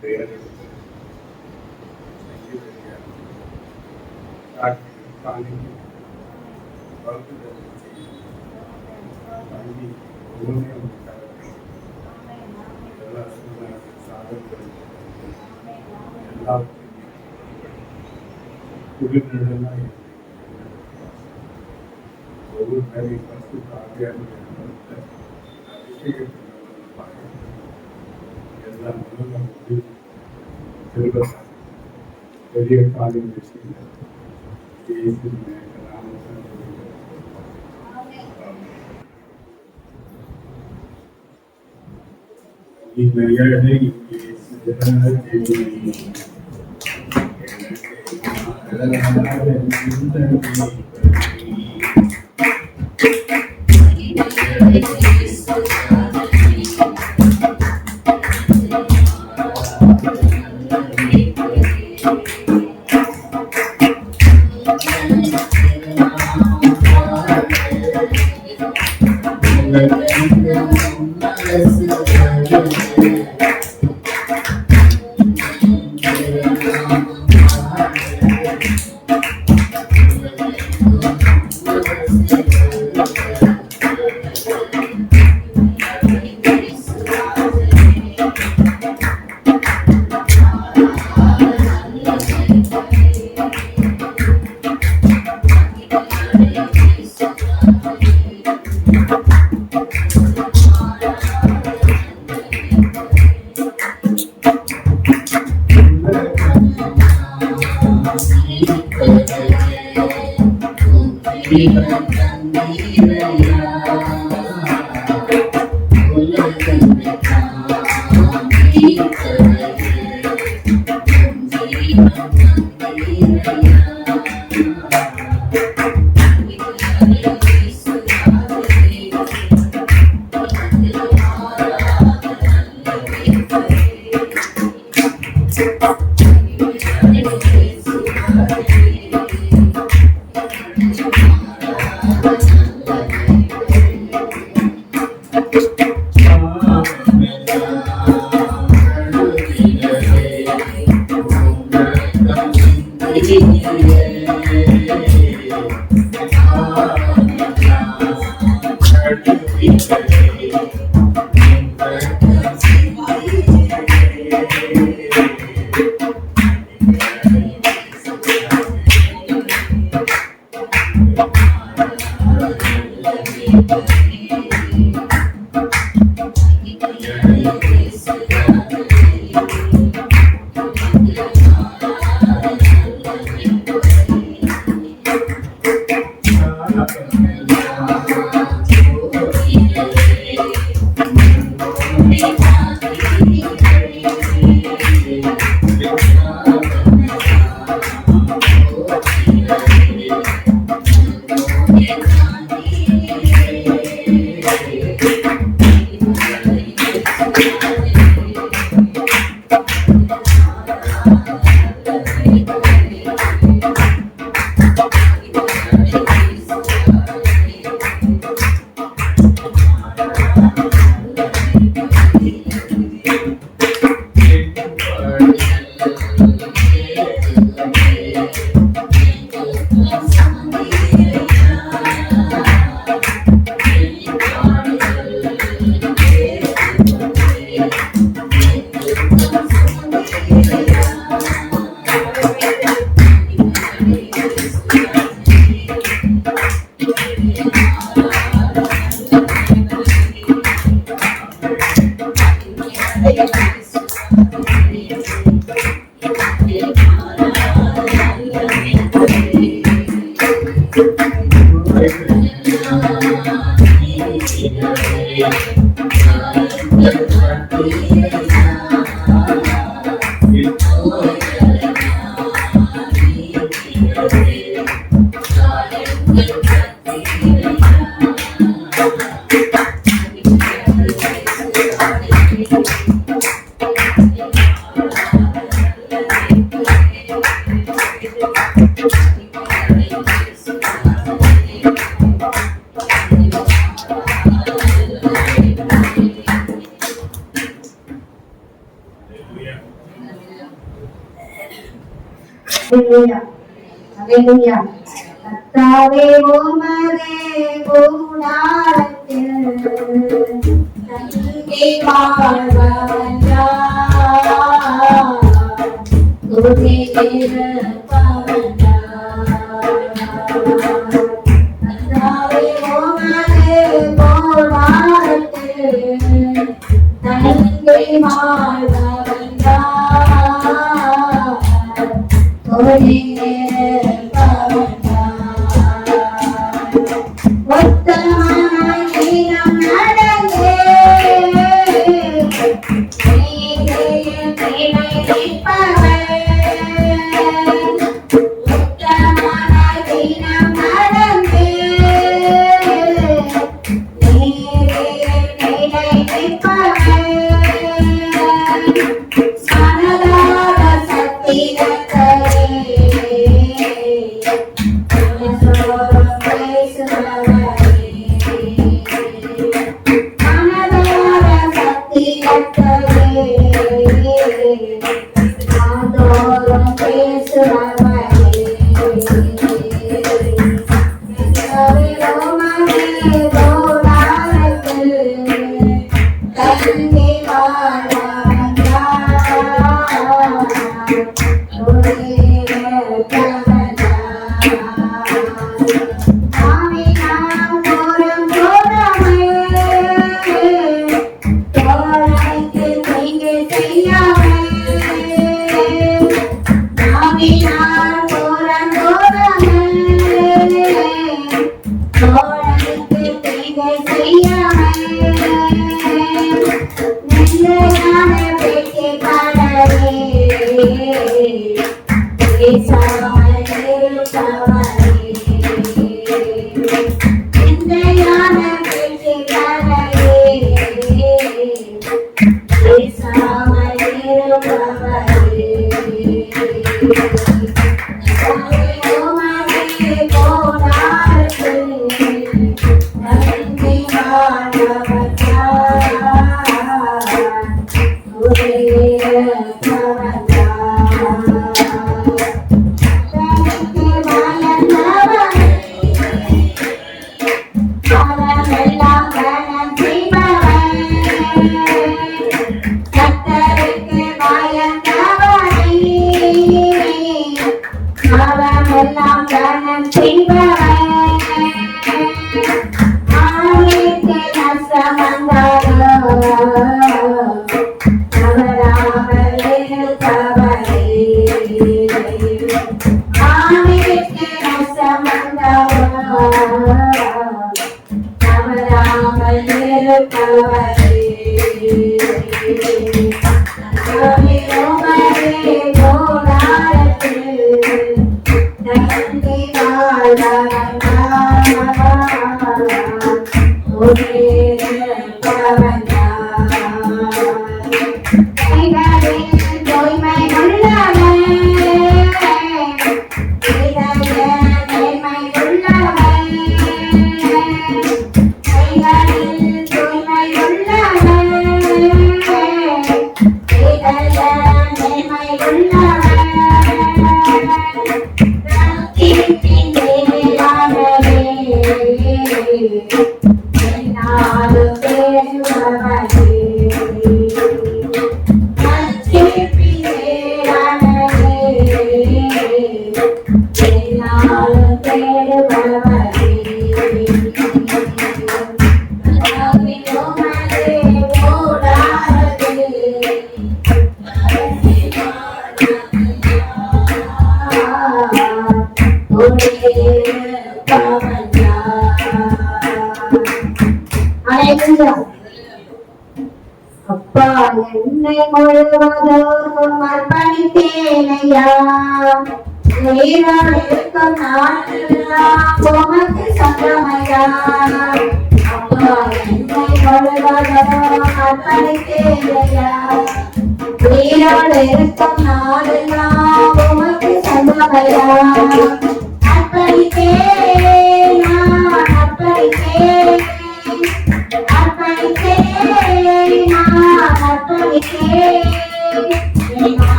பெயர் எடுத்து காலைக்கு வகுப்புகள் செய்யும் கல்வி முழுமையாக எல்லா சூழ்நிலை சாதனைகளும் எல்லாவற்றையும் குளிர்நிழலாக ஒவ்வொரு வேலையை பரிசு ஆவியாளர்கள் அபிஷேகத்தின் எல்லா மனமும் செல்வத்தால் பெரிய காரியங்கள் செய்தார் அல்லேலூயா. கர்த்தாவே உமதே கூடாரத்தில் தங்கி வாழ்பவன் யார்? துதித்திருப்பவன் யார்? கர்த்தாவே உமதே கூடாரத்தில் தங்கி வாழ்பவன் யார்? துதித்திருப்பவன் உத்தமனாய் தினம் நடந்தே உத்தமனாய் தினம் நடந்தே சனதார சத்திரத்தரே அப்பா என்னை முழுவதும் அர்ப்பணித்தேனையா, உயிரோடு இருக்கும் நாளெல்லாம் உமக்கு சொந்தமையா. அப்பா என்னை முழுவதும் அர்ப்பணித்தேனையா, உயிரோடு இருக்கும் நாளெல்லாம் உமக்கு சொந்தமையா. அர்ப்பணித்தேன் நான் அர்ப்பணித்தேன் அர்ப்பணித்தேன்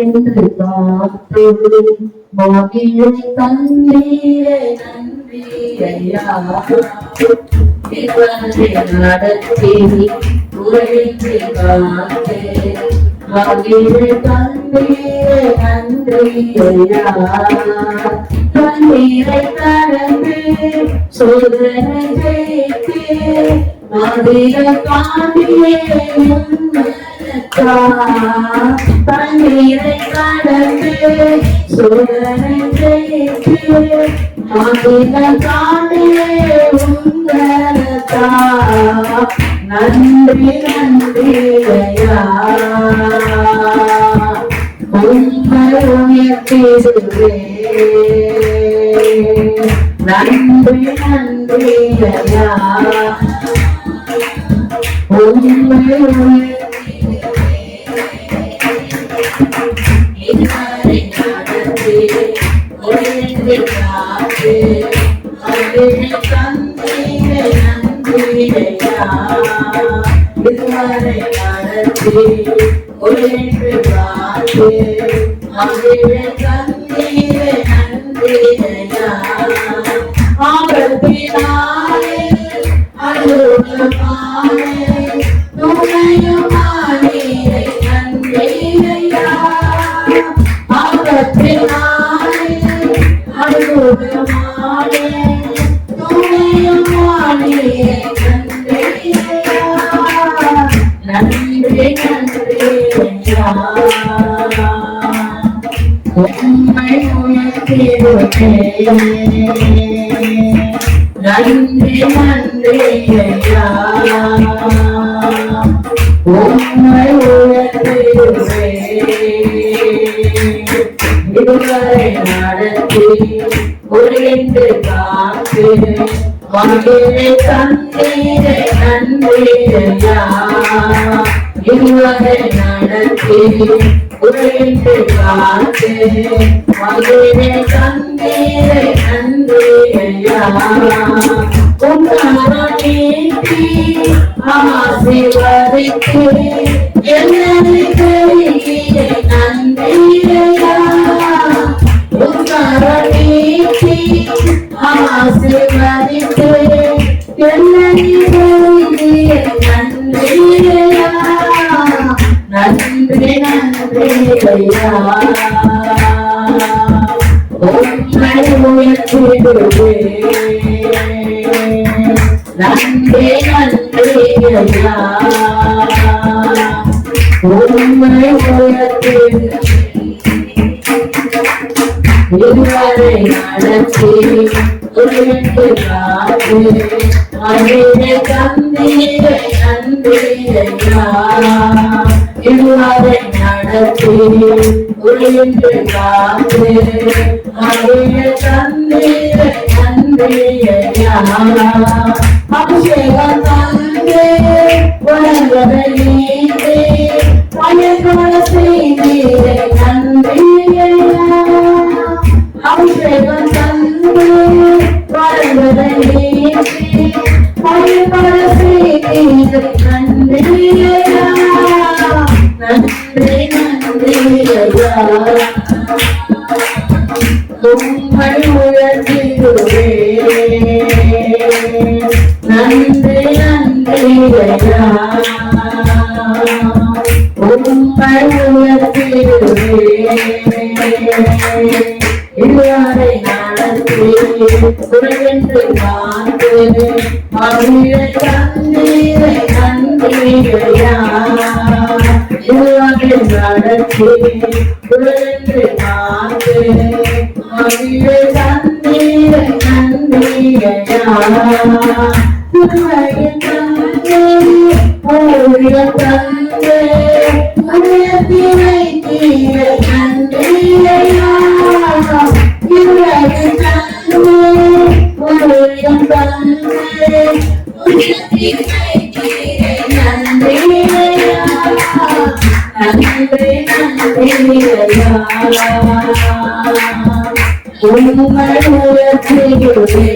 என்று காத்தொரு மகிழை தந்தீரே நன்றி ஐயா. நடத்தி உழைத்து காத்தே மகிழை தந்தீரே நன்றி ஐயா. தண்ணீரை கடந்து சோதனை ஜெயித்தே மதிர காண்டியே தண்ணீரை கடந்து சோதனை ஜெயித்து மதிர காண்டியே உந்தரத்தா. நன்றி நன்றி ஐயா. உண்மை உயர்த்திடுவே. நன்றி நன்றி ஐயா. உண்மை இதுவரை நடத்தி ஒழிந்து காத்து அதில் தந்தீரே நன்றி ஐயா. இதுவரை நடத்தி ஒழிந்து காத்து அதில் தந்தீரே நன்றி ஐயா. ஆபத்தினாலே அருள்மாலே துணை நன்றி நன்றி ஐயா உம்மை உயர்த்துவே இதுவரை நடத்தி உயர்ந்து காத்து மகிழை தந்தீரை நன்றி ஐயா இதுவரை நடத்தி உயர்ந்து காத்து மகிழை தந்தீரை நன்றி ஐயா உன்னாரீ ஆசீர்வதித்து என்னை கையிலே நன்றியா உன்னாரீ ஆசீர்வதித்து என்னை கையிலே நன்றியா நன்றி நன்றி ஐயா உம்மை உயர்த்திடுவே நன்றி நன்றி ஐயா உம்மை உயர்த்திடுவே இதுவரை நடத்தி உயர்ந்து காத்து மகிழை தந்தீரை நன்றி ஐயா இதுவரை நடத்தி உயர்ந்து காத்து மகிழை தந்தீரை நன்றி ஐயா அபிஷேகம் தந்தே உலகதை நீந்தே பயங்கர செய்தீரை நன்றி ஐயா அபிஷேகம் தந்தே உலகதை நீந்தே பயங்கர செய்தீரை நன்றி ஐயா நன்றி நன்றி ஐயா உம்மை உயர்த்திடுவே நன்றி நன்றி ஐயா உம்மை உயர்த்திடுவே இதுவரை நடத்தி உயர்ந்து காத்து மகிழை தந்தீரை நன்றி ஐயா இதுவரை நடத்தி உயர்ந்து காத்து மகிழை தந்தீரை நன்றி ஐயா உம்மையின் தந்தே ஊழிய தந்தே உயர்த்தி வைத்தீரை நன்றி ஐயா உம்மையின் தந்தே ஊழிய தந்தே உயர்த்தி வைத்தீரை நன்றி ஐயா நன்றி நன்றி ஐயா உம்மை உயர்த்திடுவே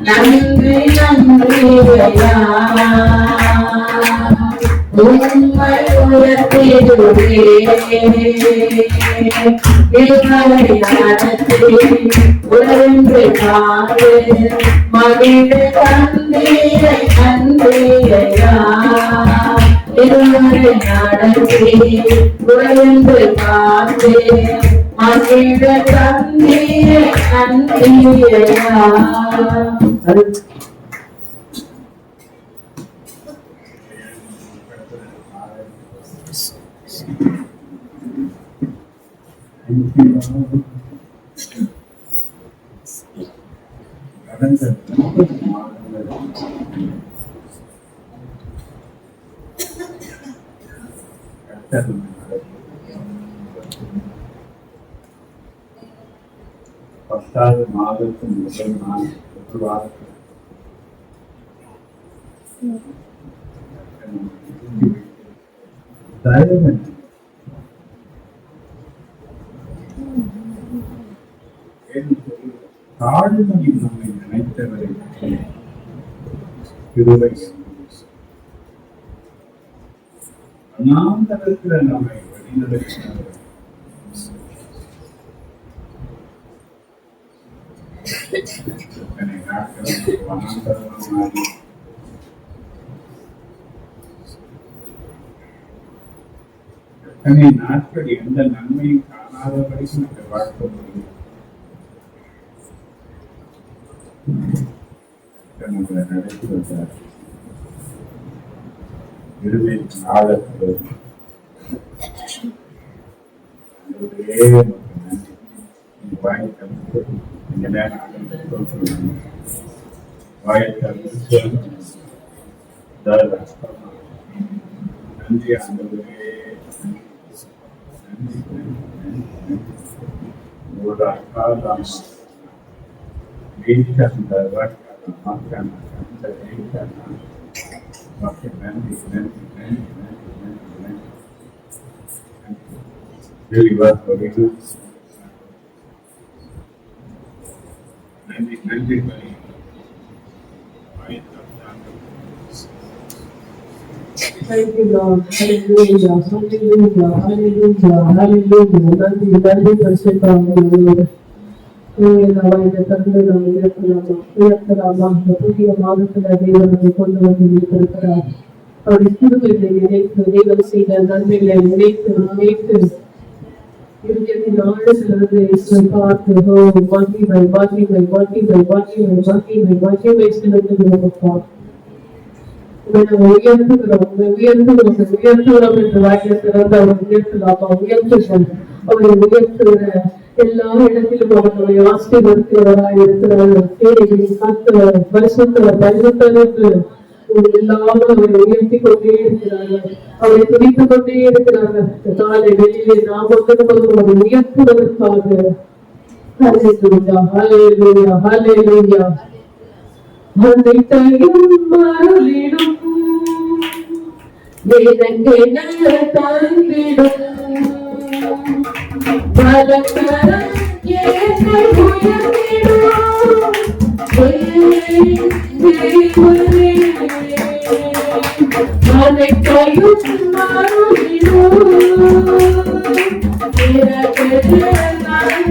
நன்றி நன்றி ஐயா உம்மை உயர்த்திடுவே இதுவரை நடத்தி உயர்ந்து காத்து மகிழை தந்தீரை நன்றி ஐயா இதுவரை நடத்தி உயர்ந்து காத்து மகிழை தந்தீரை நன்றி ஐயா பத்தாவது மாதத்தின் முதல் நாள் ஒரு வாரத்தில் தயவு தாழ்மையில் நம்மை நினைத்தவரை கிருபை அண்ணாந்தரத்தில் நம்மை வழிநடத்தினவர் இத்தனை நாட்கள் வனாந்தரமாகி எத்தனை நாட்கள் எந்த நன்மையும் காணாதபடிக்கு நம்மை வாழ்த்த முடியும். நம்மளை நடத்தி வந்தார். இறுதி நாளத்தில் நன்றி ஆண்டவரே. ஒரு அக்காதான் அந்த மக்கள் நன்றி நன்றி நன்றி நன்றி நன்றி நன்றி நன்றி நன்றி. Thank you, Lord. Hallelujah. Hallelujah. Hallelujah. Hallelujah. நன்றி நன்றி பரிசுத்தமானவரே. இந்த கருணை நாம் உயர்த்தலாமா இந்த புதிய மாதத்துல தேவன் நம்மை கொண்டு வந்து இருக்கிறார். அவருடைய கிருபைகளை நினைத்து தேவன் செய்த நன்மைகளை நினைத்து நினைத்து இருதயத்தின் ஆழத்திலிருந்து இயேசுவை பார்த்து மகிமை மகிமை மகிமை மகிமை மகிமை மகிமை செலுத்துகிறோம்ப்பா. உயர்த்துகிறோம் என்று வாக்கியத்திலிருந்து அவர் உயர்த்தலாமா உயர்த்துகிறோம். அவரை உயர்த்துகிற எல்லா இடத்திலும் அவர்களை ஆசீர்வதிக்கிறவராய் இருக்கிறார்கள். பரிசுத்தவர் பரிசுத்தருக்கு எல்லாரும் அவரை உயர்த்தி கொண்டே இருக்கிறார்கள். அவரை துடித்துக் கொண்டே இருக்கிறார்கள். காலை வெளியிலே நாம் ஒன்றும் அவரை உயர்த்துவதற்காக ஹல்லேலூயா ஹல்லேலூயா ஹல்லேலூயா. அனைத்தையும் மருளிடும் எனக்கென தந்திடும் பலகரம் என்னை உயர்த்திடும் தேவனே. அனைத்தையும் மருளிடும் எனக்கென பலகரம்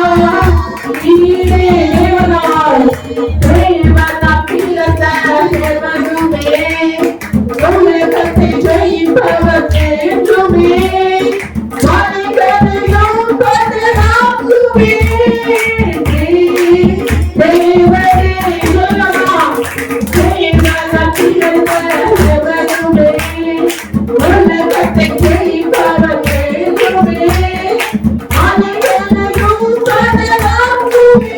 Hallelujah. தேவனால் தேவனால் பிறந்த தேவனுமே உலகத்தை ஜெயிப்பவர் என்றுமே மனிதனையும் பாதுகாக்குமே தேவனே சொல்லலாம் தேவனால் பிறந்த தேவனுமே உலகத்தை ஜெயிப்பவர் என்றுமே மனிதனையும் பாதுகாக்குமே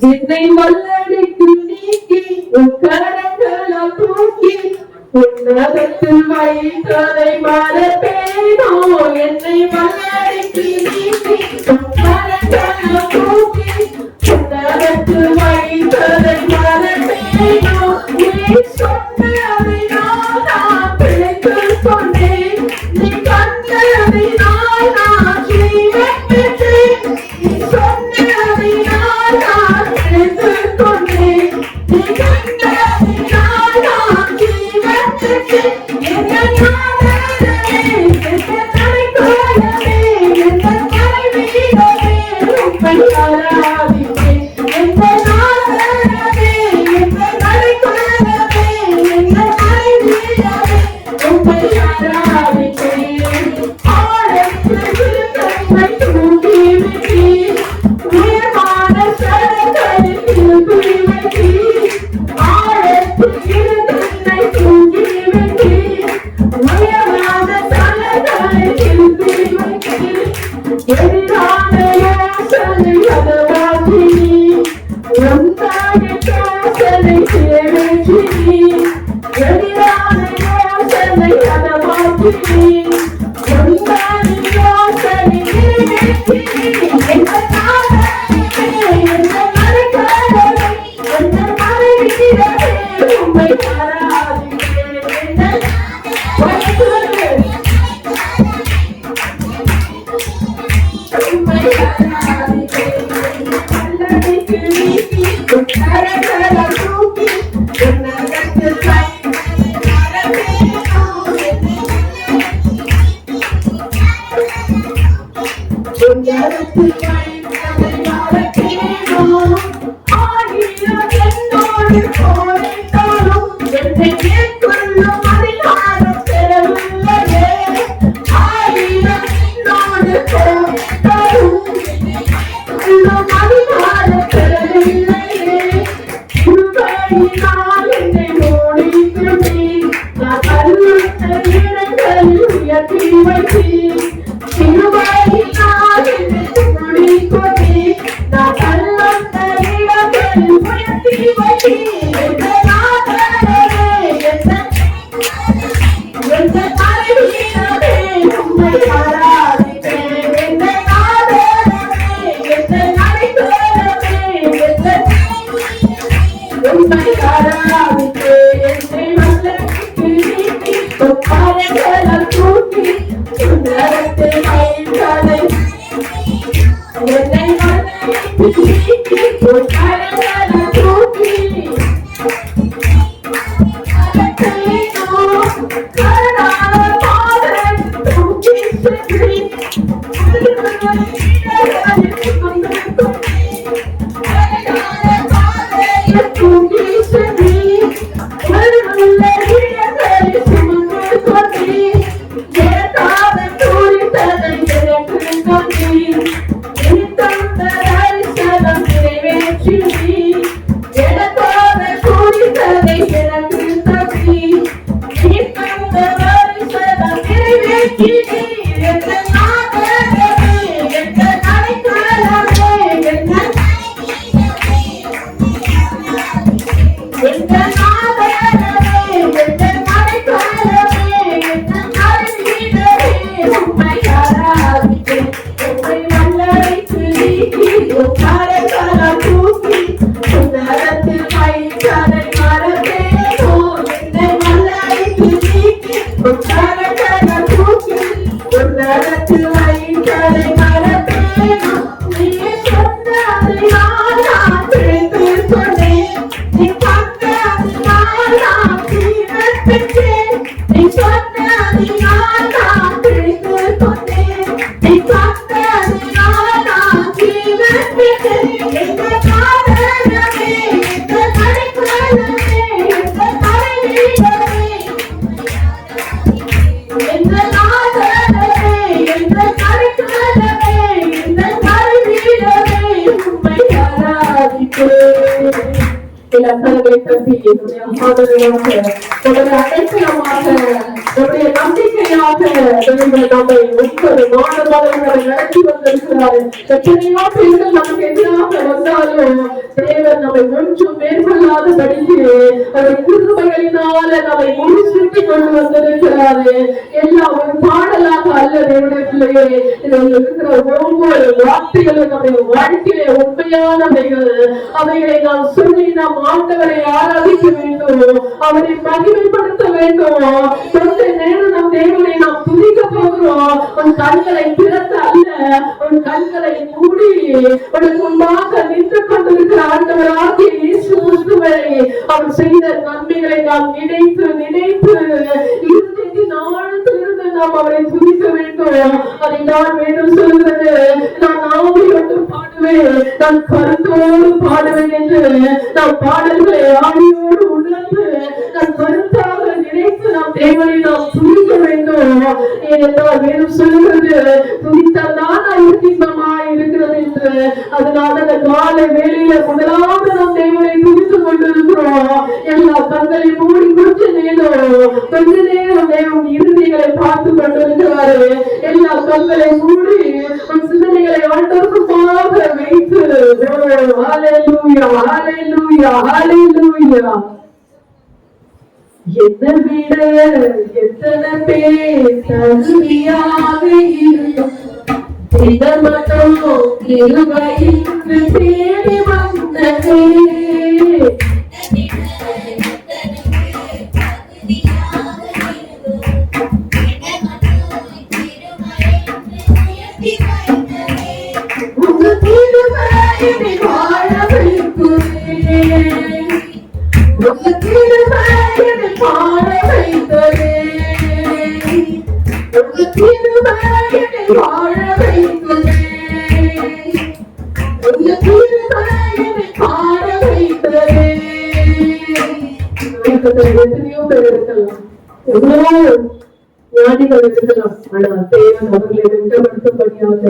என்னை வல்லடிக்கு நீக்கி உக்கரங்களால் தூக்கி உன்னதத்தில் வைத்ததை மறப்பேனோ என்னை வல்லடிக்கு நீக்கி உக்கரங்களால் தூக்கி உன்னதத்தில் வைத்ததை மறப்பேனோ நீ சொன்னதை நான் பிழைத்துக் கொண்டேன் நீ கண்டதை நான் ஜீவன் பெற்றேன் நீ சொன்னதை நான் பிழைத்துக் கொண்டேன் நீ கண்டதை நான் ஜீவன் பெற்றேன் என்ன நாடகமே என்ன நடைபெறவே என்ன மறைவீரவே உம்மை ஆராதிப்பேன் என்ன நாடகமே என்ன நடைபெறவே என்ன மறைவீரவே உம்மை ஆராதிப்பேன் ஆழத்தில் தன்னை தூக்கி வைத்தீர் உயர்வான சரங்களில் திருப்பி வைத்தீர் ஆழத்தில் தன்னை தூக்கி வைத்தீர் உயர்வான சரங்களில் திருப்பி வைத்தீர் எதிரான யோசனை அதவாக்கி ஒன்றாக யோசனை சேவைச்சி எதிரான யோசனை அதவாக்கி ஒன்றாக யோசனை நிறைவேற்றி என்ன நாடகமே என்ன மறைக்காதவை என்ன மறைவீரவே உம்மை ஆராதிப்பேன் என்ன வயசுக்கு உம்மை ஆராதிப்பேன் வல்லடிக்கு நீக்கி உக்கரங்களால் தூக்கி உன்னதத்தில் வைத்ததை மறப்பேனோ உன்னதத்தில் வைத்ததை மறப்பேனோ ஆயிரம் என்னோடு போரிட்டாலும் என்னை மேற்கொள்ளும் அதிகாரம் பெறவில்லையே ஆயிரம் என்னோடு போரிட்டாலும் என்னை மேற்கொள்ளும் அதிகாரம் பெறவில்லையே உள்கையினால் என்னை மூடிவிட்டீர் நான் கல்லுற்ற இடங்களில் உயர்த்தி வைத்தீர் சிலுவையினால் என்னை மூடிக்கொண்டீர் நான் கல்லுற்ற இடங்களில் உயர்த்தி வைத்தீர் என்ன நாதரவே என்ன மறைவீரவே உம்மை ஆராதிப்பேன் என்ன நாதரவே என்ன நடைபெறவே என்ன உம்மை ஆராதிப்பேன் என்னை வல்லடிக்கு நீக்கி உக்கரங்களால் தூக்கி உன்னதத்தில் வைத்ததை என்னை வல்லடிக்கு நீக்கி உக்கரங்களால் தூக்கி மறப்பேனோ கருணான பாதம் தூக்கி சென்றி கருணான பாதையை தூக்கி சென்றி கரங்களை தட்டி ஆதரவாக நம்முடைய அடைக்கலமாக நம்முடைய நம்பிக்கையாக நம்மை ஒவ்வொரு மாணவர்களை நடத்தி வந்திருக்கிறார். எத்தனையோ பேர்கள் நமக்கு எதிராக வந்தாலும் தேவன் நம்மை ஒன்றும் மேற்கொள்ளாதபடிக்கு அவருடைய கிருபைகளினால நம்மை முடிசூட்டி கொண்டு வந்திருக்கிறாரு. எல்லாம் ஒரு பாடலாக அல்ல தேவனுடைய பிள்ளையே, இதில் இருக்கிற ஒவ்வொரு வார்த்தைகளும் நம்முடைய வாழ்க்கையிலே உண்மையானவைகள். அவைகளை நாம் சொல்லி நாம் ஆண்டவரை ஆராதிக்க வேண்டும், அவரை மகிமைப்படுத்த வேண்டும். கொஞ்ச நேரம் நம் தேவனை நாம் துதிக்க போகிறோம். உன் கண்களை திறந்த அல்ல, உன் கண்களை மூடி உனக்கு முன்பாக நின்று கொண்டிருக்கிற ஆண்டவராகிய இயேசு கிறிஸ்துவை அவர் செய்த நன்மைகளை நாம் நினைத்து நினைத்து நாளிலிருந்து நாம் அவரை துதிக்க வேண்டும். அதை நான் வேண்டும் சொல்கிறது, நான் ஆவியோடு பாடுவேன், நான் கருத்தோடு பாடுவேன் என்று நாம் பாடல்களை ஆவியோடு உணர்ந்து நான் கருத்தாக நினைத்து நாம் தேவனை நாம் துதிக்க வேண்டும். ஏனென்றால் வேணும் சொல்லுகிறது, துதித்தால் தான் அவருக்கு இன்பமாய் இருக்கிறது என்று. அதனால அந்த காலை வேளையில முதலாவது நாம் தேவனை துதித்துக் கொண்டிருக்கிறோம். எல்லா கண்களை மூடி கொஞ்ச நேரம் தேவன் இருதயங்களை பார்த்து கொண்டிருக்கிறாரு. எல்லா கண்களை மூடி சிந்தனைகளை ஆண்டவருக்குமாக வைத்து ஹல்லேலூயா ஹல்லேலூயா ஹல்லேலூயா. என்னை விட எத்தனை பேர் தகுதியாக இருக்கும், இதை மட்டும் கிருபையின்று தேடி வந்ததே. உங்க கிருபையினை வாழ வைக்குதே, உங்க கிருபையினை பாட வைத்ததே, உங்க கிருபையினை வாழ வைக்குதே, உங்க கிருபையினை பாட வைத்ததே. எத்தனையோ பேர் இருக்கலாம், எவ்வளவோ ஞானிகள் இருக்கலாம், ஆனால் தேவன் அவர்களை வென்றப்படுத்தும்படியாக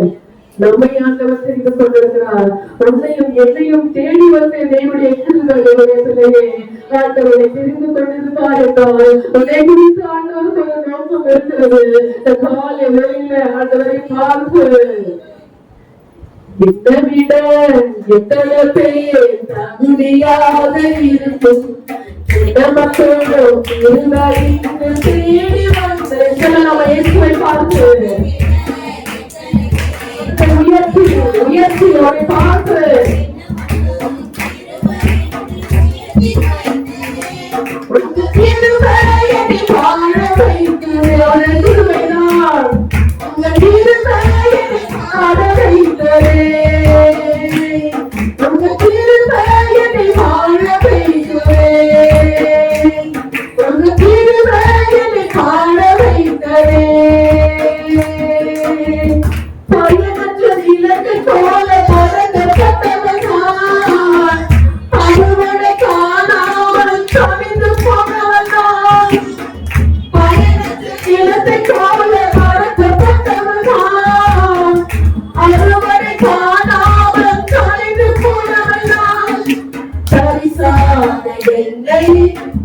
நம்மை ஆண்டவர் தெரிந்து கொண்டிருக்கிறார். உன்னையும் என்னையும் தேடி வந்து தேவனுடைய பிள்ளையே ஆண்டவரை தெரிந்து கொண்டிருப்பார் என்றால் உன்னை குறித்து ஆண்டவர் சொல்ல நோக்கம் இருக்கிறது. இந்த காலை வேளையில ஆண்டவரை பார்த்து இதை விட எத்தனை பேர் தகுதியாக இருக்கும், இதை மட்டும் தேடி வந்து நம்ம இயேசுவை பார்த்து உயர்த்தி அவரை பார்த்து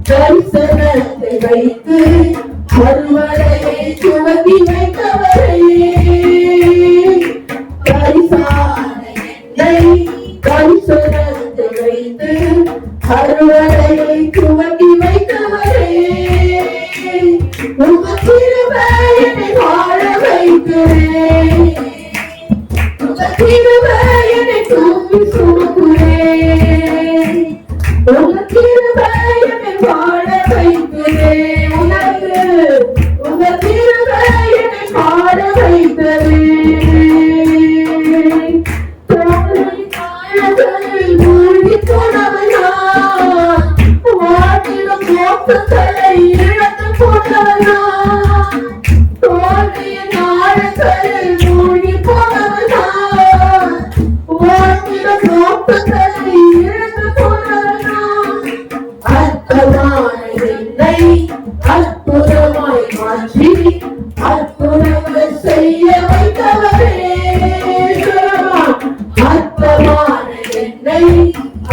தரிசனத்தை வைத்து அறுவடையை துவக்கி வைத்தவரே, தரிசனத்தை வைத்து அறுவடையை துவக்கி வைத்தவரே, உங்க கிருபையினை வாழ வைக்கிறேன், உங்க கிருபையினை தூக்கி சுமக்கிறேன், உங்க கிருபையினை வாழ வைக்கிறேன். உனக்கு உங்க கிருபையினை வாழ வைக்கிறேன். மூழ்கி போனவனா வாழ்க்கையிலும் நோக்கங்களை இழந்து போனவனா, தோல்வியின் ஆழங்களில் மூழ்கி போனவனா வாழ்க்கையிலும் நோக்கங்களை இழந்து போனவனா, அற்புதமான என்னை அற்புதமாய் மாற்றி அற்புதங்கள் செய்ய வைத்தவரே, அற்புதமான என்னை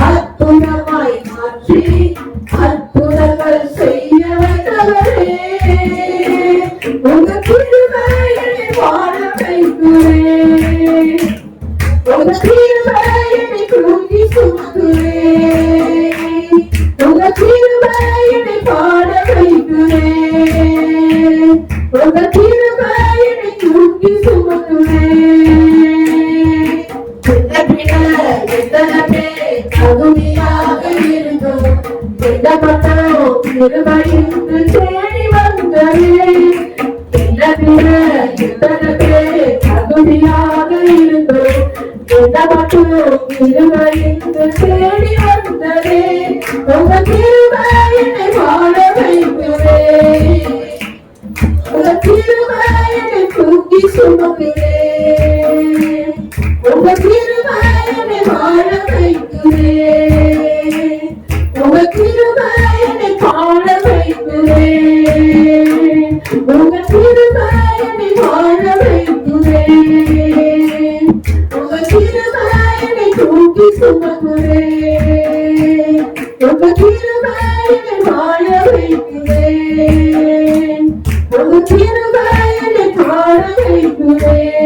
அற்புதமாய் மாற்றி பாட வைக்கிறேன் உங்க கிருபையை தூக்கி சுமக்கிறேன் எத்தனை பேர் தகுதியாக இருந்தோம் எந்தப்பட்டோம் கிருபையின்று தேடி வந்தேன் எத்தனை பேர் தகுதியாக இருந்தோம் எந்தப்பட்டோம் கிருபையின்று தேடி வந்தேன் உங்க கிருபையை பாட வைக்கிறேன் உங்க கிருபையை தூக்கி சுமக்கிறேன் உங்க கிருபையை பாட வைக்கிறேன் உங்க கிருபையை பாட வைக்கிறேன் உங்க கிருபையை பாட வைக்கிறேன் உங்க கிருபையை தூக்கி சுமக்கிறேன் உங்க கிருபையை பாட வைக்கிறேன் உங்க கிருபையை பாட வைக்கிறேன்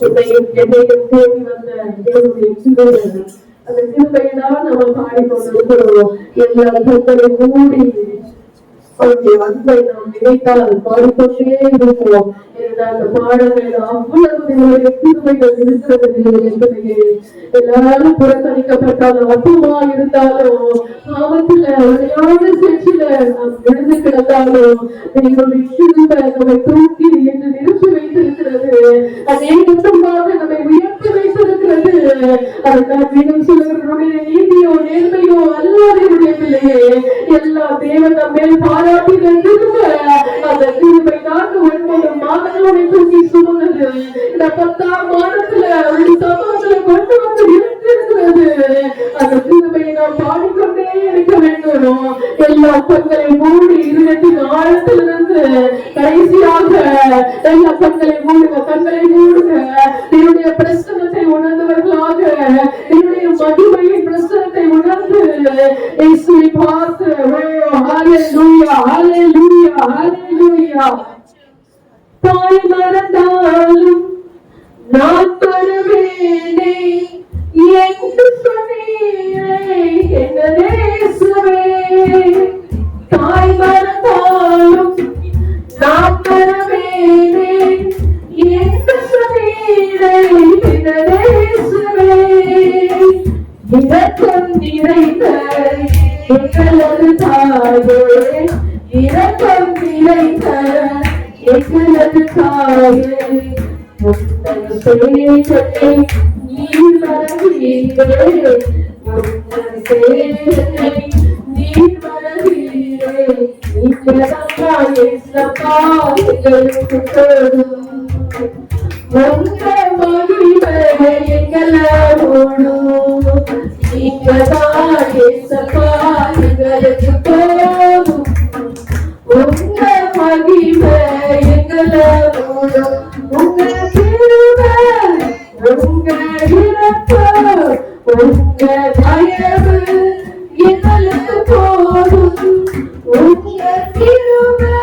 என்னையும் தேடி வந்த தேவனுடைய கிருபை அந்த கிருபையெல்லாம் நம்ம பாடிக்கொண்டிருக்கிறோம் எல்லா கண்களை மூடி அவருடைய அன்பை நாம் நினைத்தால் பாடிக்கொண்டே இருப்போம் அந்த பாடங்கள் அவ்வளவு கிருபைகள் இருக்கிறது என்பதையே எல்லாரும் புறக்கணிக்கப்பட்டாலும் அப்பமா இருந்தாலும் ஆபத்துல அருமையான சேற்றில நாம் விழுந்து கிடந்தாலும் எங்களுடைய கிருபை நம்மை தூக்கி என்று நிறுத்தி வைத்திருக்கிறது அதே குற்றமாக நம்மை உயர்த்தி வைத்திருக்கிறது அதற்காக மீண்டும் சிலவர்களுடைய நீதியோ நேர்மையோ அல்லாதவருடைய பிள்ளையே எல்லா தேவன் நம்மேல் பாராட்டின கிருபை அந்த கிருபை நான்கு 9 மாதங்களுடைய தூக்கி சுமந்தது இந்த 10ஆம் மாதத்துல ஒரு சமூகத்துல கொண்டு வந்து இருக்கிறது அந்த கிருபையை நாம் பாடிக்கொண்டே இருக்க வேண்டும் எல்லா கண்களை மூடி இருதயத்தின் ஆழத்திலிருந்து கடைசியாக எல்லா கண்களை மூடுங்க என்னுடைய பிரசனத்தை உணர்ந்தவர்களாக என்னுடைய மகிமையின் பிரசனத்தை உணர்ந்து இயேசுவை பார்த்து ஹalleluya ஹalleluya ஹalleluya தாய் மறந்தாலும் நான் வருவேனே என்று சொன்னீரே என் இயேசுவே தாய் மறந்தாலும் நான் வருவேனே என்று சொன்னீரே என் இயேசுவே இரக்கம் நிறைந்த எங்களது தாயே இரக்கம் நிறைந்த எங்களது தாயே உந்தன் சேவையை நீர் மறவீரே உந்தன் சேவையை நீர் மறவீரே நீங்களப்பா இயேசப்பா எங்களுக்கு போதும் உங்க மகிமை எங்களோடு நீங்கதான் இயேசப்பா எங்களுக்கு போதும் உங்க மகிமை எங்களோடு உங்க கிருபை உங்க இரக்கம் உங்க தயவு எங்களுக்கு போதும் உங்க கிருபை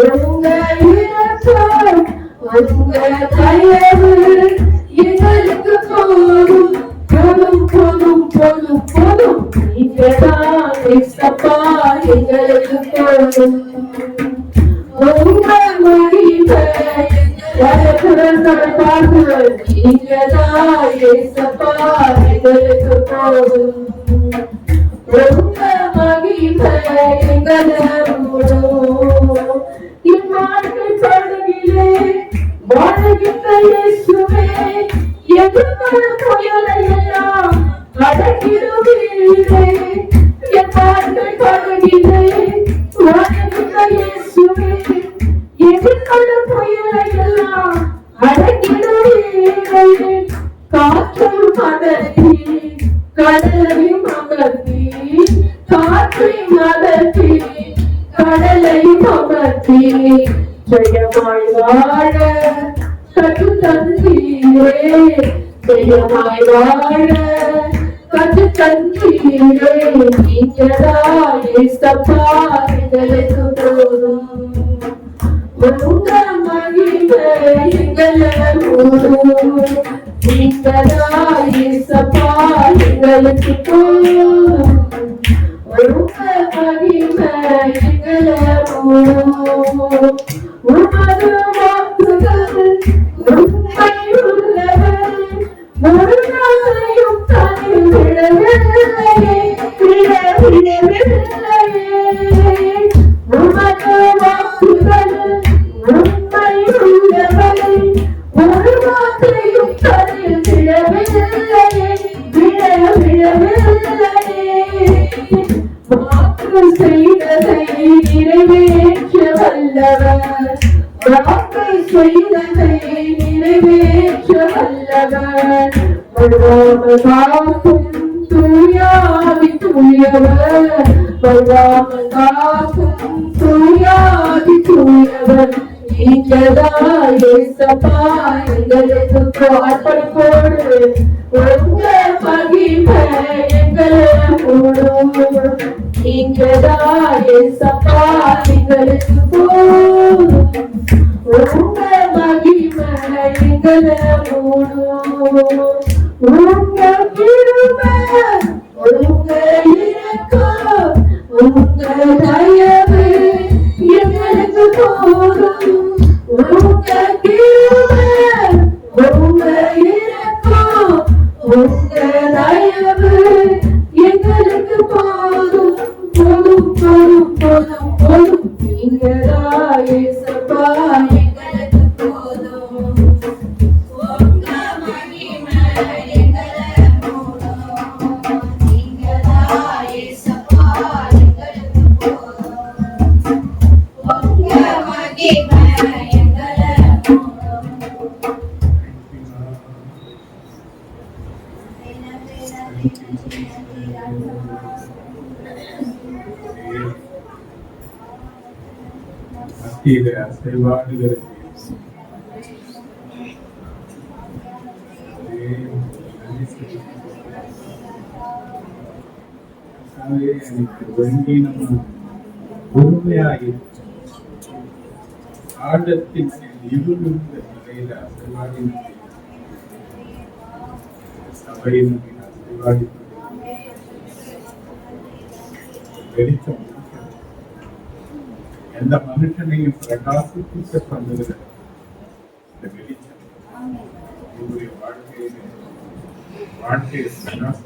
உங்க இரக்கம் உங்க தயவு எங்களுக்கு போதும் போதும் போதும் போதும் போதும் நீங்கதான் இயேசப்பா எங்களுக்கு போதும் உங்க மகிமை பார்த்து நீங்கதான் இயேசப்பா எங்களுக்கு போதும் உங்க மகிமை எங்களோடு இம்மாற்றை படுகிலே வாழ்கின்ற இயேசுவே எதிர்கொள் புயலை எல்லாம் அடக்கிடுவீரே என் வாழ்க்கை படுகிலே வாழ்கின்ற இயேசுவே எதிர்கொள் புயலை எல்லாம் அடக்கிடுவீரே காற்றையும் அடக்கி கடலையும் அமர்த்தி காற்றையும் அடக்கி கடலையும் அமர்த்தி ஜெயமாய் வாழ கற்று தந்தீரே ஜெயமாய் வாழ கற்று தந்தீரே நீங்கதான் இயேசப்பா எங்களுக்கு போதும் உங்க மகிமை எங்களோடு நீங்கதான் இயேசப்பா எங்களுக்கு போதும். உங்க மகிமை எங்களை மூடும். உமது வாக்குகள் உண்மை உள்ளவர். ஒரு நாளையும் தனி விடவில்லையே, விடவில்லையே. உமது வாக்குகள் உண்மை உள்ளவர். ஒரு வார்த்தையும் தனி விடவில்லையே, விடவில்லையே. வாக்கு செய்ததை நிறைவேற்ற வல்லவர். வாக்கை செய்ததை நிறைவேற்ற வல்லவர். வல்லாமல் காக்கும் தூயாவி தூயவர். வல்லாமல் காக்கும் தூயாவி தூயவர். நீங்கதான் இயேசப்பா எங்களுக்கு அர்ப்பணிப்போடு. உங்க மகிமை எங்களை மூடும். நீங்கதான் இயேசப்பா எங்களுக்கு போதும். உங்க மகிமை எங்களை மூடும். உங்க கிருபை உங்க இரக்கம் உங்க தயவு எங்களுக்கு போதும். உங்க கிருபை உங்க இரக்கம் உங்க தயவு எங்களுக்கு போதும். போதும் போதும் போதும் போதும். நீங்கதான் இயேசப்பா எங்களுக்கு போதும். உங்க மகிமை எங்களை மூடும். நீங்கதான் இயேசப்பா எங்களுக்கு போதும். உங்க மகிமை எங்களை மூடும். மத்தியில அசைவாடுகிறது எனக்கு வெங்கினமும் உண்மையாகி ஆழத்தின் இருந்த நிலையில அசைவாடி சபையின் அசைவாடி வெளிச்சம் எந்த மனுஷனையும் பிரகாசிக்க பண்ணுகிற இந்த வெளிச்சம் உங்களுடைய வாழ்க்கையை பிரகாசிக்க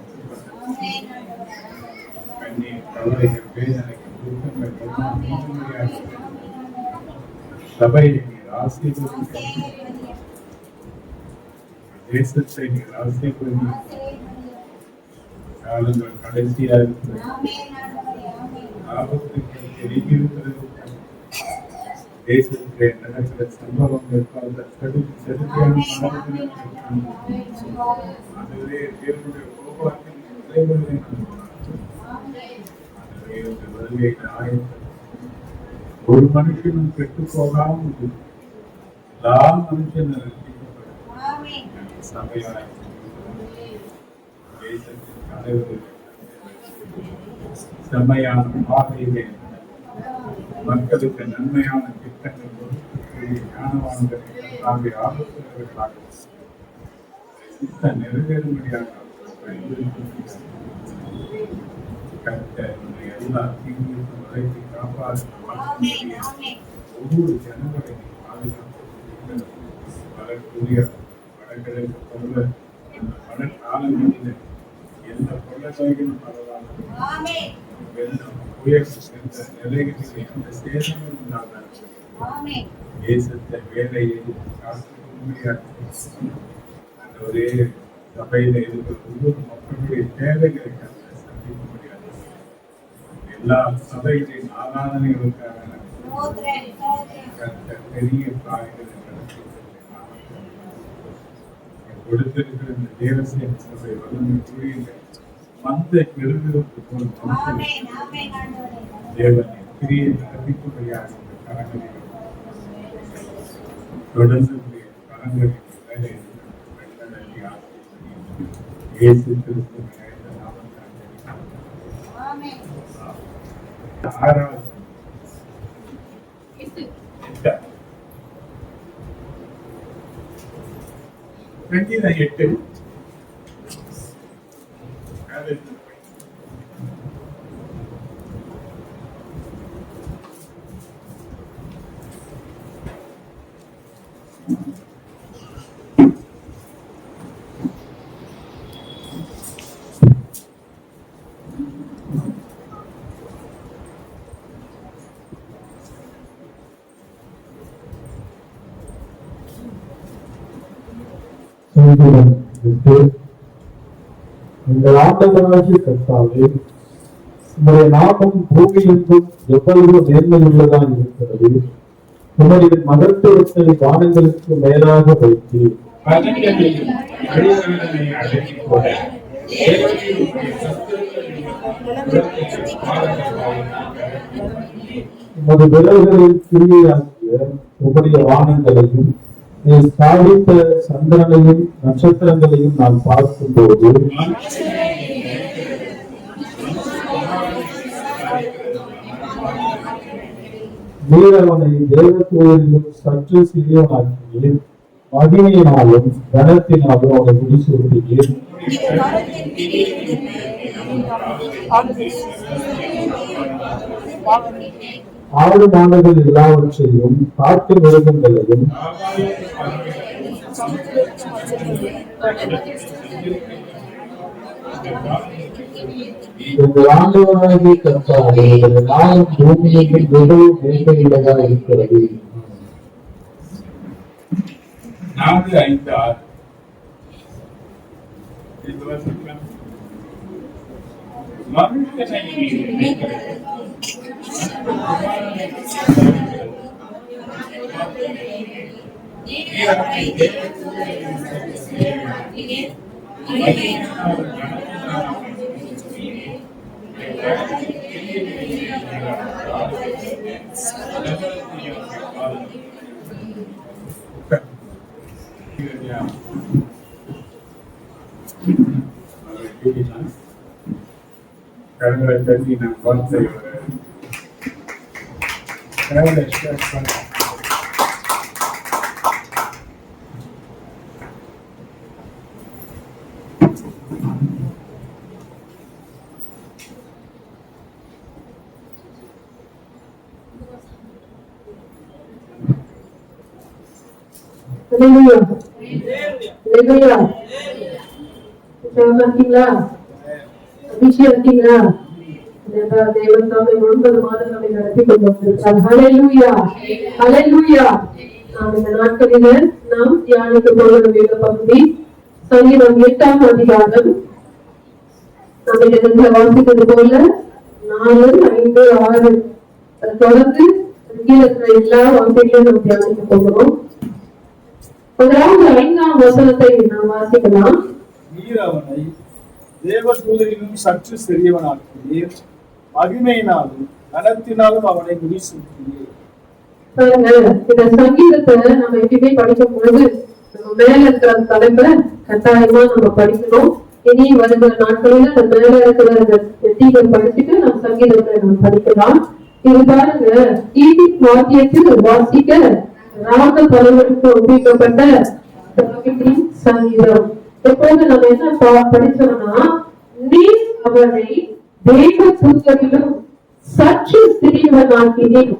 கண்ணீர் கவலைகள் வேதனைகள் துக்கங்கள் சபையை நீர் ஆசீர்வதிக்க தேசத்தை நீர் ஆசீர்வதி காலங்கள் கடைசியா இருக்கிறது ஆபத்துக்கள் தெரிவிக்கிறது தேசத்திலே நடக்கிற சம்பவங்கள் பல செலுத்தியான அதுவே தேவனுடைய கோபாத்தின் விளைவுகளை வருகை ஆயத்தம் ஒரு மனுஷனும் கெட்டு போகாமல் எல்லா மனுஷனும் ரட்சிக்கப்படும் சபையாய் தேசத்தின் தலைவர்கள் செம்மையான பாதையிலே மக்களுக்கு நன்மையான திட்டங்கள் ஞானவான்கள் ஆகிய ஆலோசனைகளாக சித்த நிறைவேறும்படியாக எல்லா தீமையும் வளைத்து காப்பாற்ற ஒவ்வொரு ஜனங்களையும் பாதுகாப்பு வரக்கூடிய வடகிழக்கு கொள்ள மழைக்காலங்களில் எந்த கொள்ளத்தையும் பரவாயில்லை வெள்ளம் புயல் என்ற நிலைகளில் எந்த சேதமும் உண்டாக தேசத்தை வேலையை அந்த ஒரே சபையில இருக்கிற ஒவ்வொரு மக்களுடைய தேவைகளை சந்திக்க முடியாது. எல்லா சபைகளின் ஆராதனைகளுக்காக பெரிய காரியங்களை கொடுத்திருக்கிற இந்த தேவசேன சபை வல்லமை புரியுங்க மந்த எழுதுவதற்கு போல் தேவனை கிரியை நடத்திக்கும்படியாக இந்த கரங்களில் தொடர்ந்து கரங்களில் வேலை வெள்ளி இயேசு கிறிஸ்து ஆறாவது சங்கீதம் 8. சங்கீதம் 8. எங்கள் ஆண்டவராகிய கர்த்தாவே, உம்முடைய நாமம் பூமியெங்கும் எவ்வளவு மேன்மையுள்ளதாக இருக்கிறது. உம்முடைய மகத்துவத்தை வானங்களுக்கு மேலாக வைத்து பதங்களையும் அடியார்களை அடக்கிப் போட உமது விரல்களில் கிரியையாக்கிய உம்முடைய வானங்களையும் நீ ஸ்தாபித்த சந்திரனையும் நட்சத்திரங்களையும் நான் பார்க்கும்போது நீர் அவனை தேவதூதரிலும் சற்று சிறியவனாக்கினீர். மகிமையினாலும் கனத்தினாலும் அவனை முடிசூட்டினீர். ஆடு மாடுகள் எல்லாவற்றையும் காட்டு மிருகங்களையும் எங்கள் ஆண்டவராகிய கர்த்தாவே, உமது நாமம் பூமியெங்கும் மிகவும் மேன்மையுள்ளதாக இருக்கிறது. 4, 5, 6. கடவுளை பற்றி நான் வார்த்தை கடவுளை இருக்கீங்களா? மகிழ்ச்சியா இருக்கீங்களா? தேவன் நம்மை முழுவதுமாக நம்மை நடத்தி கொண்டு வந்திருக்கிறார். ஹல்லேலூயா, ஹல்லேலூயா. நாம் இந்த நாட்களிலே நாம் தியானிக்க போகிற வேத பகுதி சங்கீதம் 8ஆம் அதிகாரம். நாம் இதிலிருந்து வாசிப்பது போல 4, 5, 6 தொடர்ந்து கீழே இருக்கிற எல்லா வார்த்தைகளையும் நாம் தியானிக்க போகிறோம். முதலாவது 5ஆம் வசனத்தை நாம் வாசிக்கலாம். நீர் அவனை தேவதூதரிலும் சற்று சிறியவனாக்கினீர். மகிமையினாலும் கனத்தினாலும் அவனை முடிசூட்டினீர். இந்த சங்கீதத்தை நம்ம எப்பயுமே படிக்கும் பொழுது நம்ம மேல இருக்கிற தலைப்புல கட்டாயமா நம்ம படிக்கணும். இனி வருகிற நாட்களில அந்த மேல இருக்கிற எட்டிகள் படிச்சுட்டு நம்ம சங்கீதத்தை நம்ம படிக்கலாம். இது பாருங்க, ஈடிக் வாத்தியத்தில் வாசிக்க ராக தலைவருக்கு ஒப்பிக்கப்பட்ட சங்கீதம். எப்போது நம்ம என்ன படிச்சோம்னா, நீர் அவனை தேவ தூதரிலும் சற்று சிறியவனாக்கினீர்.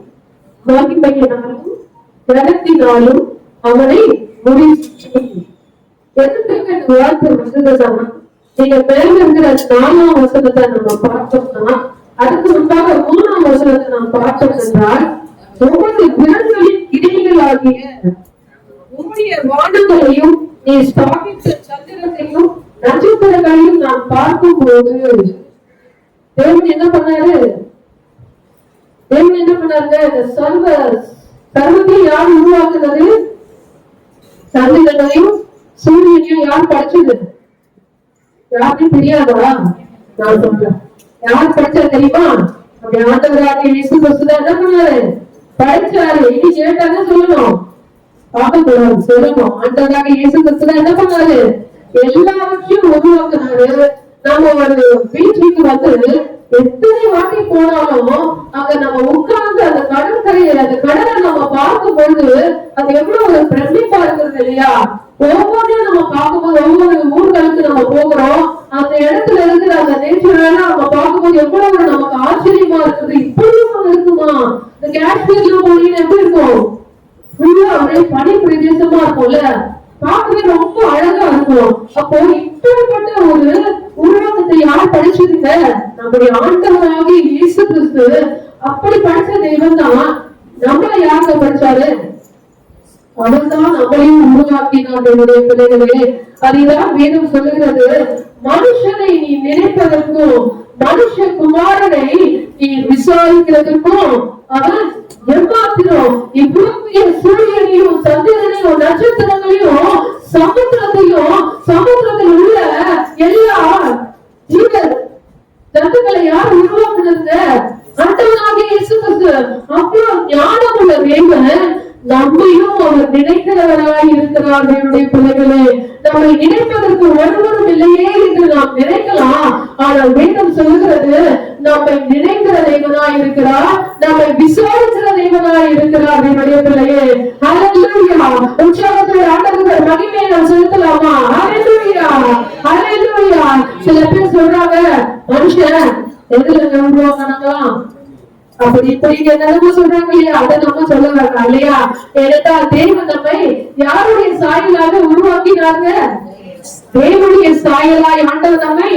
மகிமையினாலும் கனத்தினாலும் அவனை முடிசூட்டினீர். எதுக்கு இந்த வார்த்தை வந்ததுன்னா, நீங்க மேல இருக்கிற 4ஆம் வசனத்தை நம்ம பார்த்தோம்னா, அதுக்கு முன்பாக 3ஆம் வசனத்தை நாம் பார்த்தோம் என்றால், ஒவ்வொரு விரல்களின் இடைகளாகிய உம்முடைய வானங்களையும் நீ ஸ்தாபித்த சந்திரத்தையும் நட்சத்திரங்களையும் நான் பார்க்கும் போது தேவன் என்ன பண்ணாரு? இந்த சர்வத்தையும் யார் உருவாக்குனது? சந்திரனையும் சூரியனையும் யார் படைச்சது? யாருக்கும் தெரியாதா? நான் சொல்றேன். யார் படைச்சா தெரியுமா? அப்படி ஆண்டவராகிய இயேசு கிறிஸ்து என்ன பண்ணாரு? படைச்சாரு. இனி கேட்டாங்க சொல்லணும், பார்க்கக்கூடாது, சொல்லணும். ஆண்டவராகிய இயேசு கிறிஸ்து என்ன பண்ணாரு? எல்லாவற்றையும் உருவாக்குனாரு. நம்ம ஒரு வீட்டுக்கு வந்து எத்தனை வாட்டி போனாலும் அங்க நம்ம உட்கார்ந்து அந்த கடற்கரையை, அந்த கடலை நம்ம பார்க்கும் பொழுது அது எவ்வளவு ஒரு பிரமிப்பா இருக்கிறது இல்லையா? ஒவ்வொன்றையும் நம்ம பார்க்கும்போது ஒவ்வொரு ஊர்களுக்கு நம்ம போகிறோம், அந்த இடத்துல இருக்கிற அந்த நேச்சுரலா நம்ம பார்க்கும்போது எவ்வளவு நமக்கு ஆச்சரியமா இருக்குது. இப்படியும் இருக்குமா? இந்த காஷ்மீர்ல போனீங்கன்னா எப்படி இருக்கும்? ஃபுல்லா ஒரே பனி பிரதேசமா இருக்கும்ல, பார்க்கவே ரொம்ப அழகா இருக்கும். அப்போ இப்படிப்பட்ட ஒரு உருவாக்கத்தை யார் படிச்சிருக்க? நம்முடைய ஆண்டவராகிய இயேசு கிறிஸ்து அப்படி படிச்ச தெய்வம் தான். நம்மள யாருக்க படிச்சாரு? அவர்தான் நம்மளையும் உருவாக்கினார். என்னுடைய பிள்ளைகளே, அதுதான் வேதம் சொல்லுகிறது. மனுஷனை நீ நினைப்பதற்கும் மனுஷகுமாரனை நீ விசாரிக்கிறதுக்கும் அவன் எம்மாத்திரம் இவ்வளவு சூரியனையும் சந்திரனையும் நட்சத்திரங்களையும் சமுத்திரத்தில் உள்ள எல்லா ஜீவ ஜந்துக்களை யார் உருவாக்குனதுங்க? ஆண்டவராகிய இயேசு கிறிஸ்து. அவ்வளவு ஞானம் உள்ள தேவன் நம்மையும் அவர் நினைக்கிறவராய் இருக்கிறார். என்னுடைய பிள்ளைகளே, நம்மை நினைப்பதற்கு ஒருவரும் இல்லையே என்று நாம் நினைக்கலாம். ஆனால் வேதம் சொல்லுகிறது நம்மை நினைக்கிற தேவனாய் இருக்கிறார், நம்மை விசாரிக்கிற தேவனாய் இருக்கிறார். என்னுடைய பிள்ளையே, ஹல்லேலூயா! உற்சாகத்தோடு ஆண்டவருடைய மகிமையை நாம் செலுத்தலாமா? ஹல்லேலூயா, ஹல்லேலூயா! சில பேர் சொல்றாங்க, மனுஷன் எதுல உருவாக்கணும் அப்படி இப்படி என்னென்னமோ சொல்றாங்க இல்லையா? அதை நம்ம சொல்ல வேண்டாம் இல்லையா? ஏனென்றால் தேவன் நம்மை யாருடைய சாயலாக உருவாக்கினாங்க? தேவனுடைய சாயலாய் ஆண்டவர் நம்மை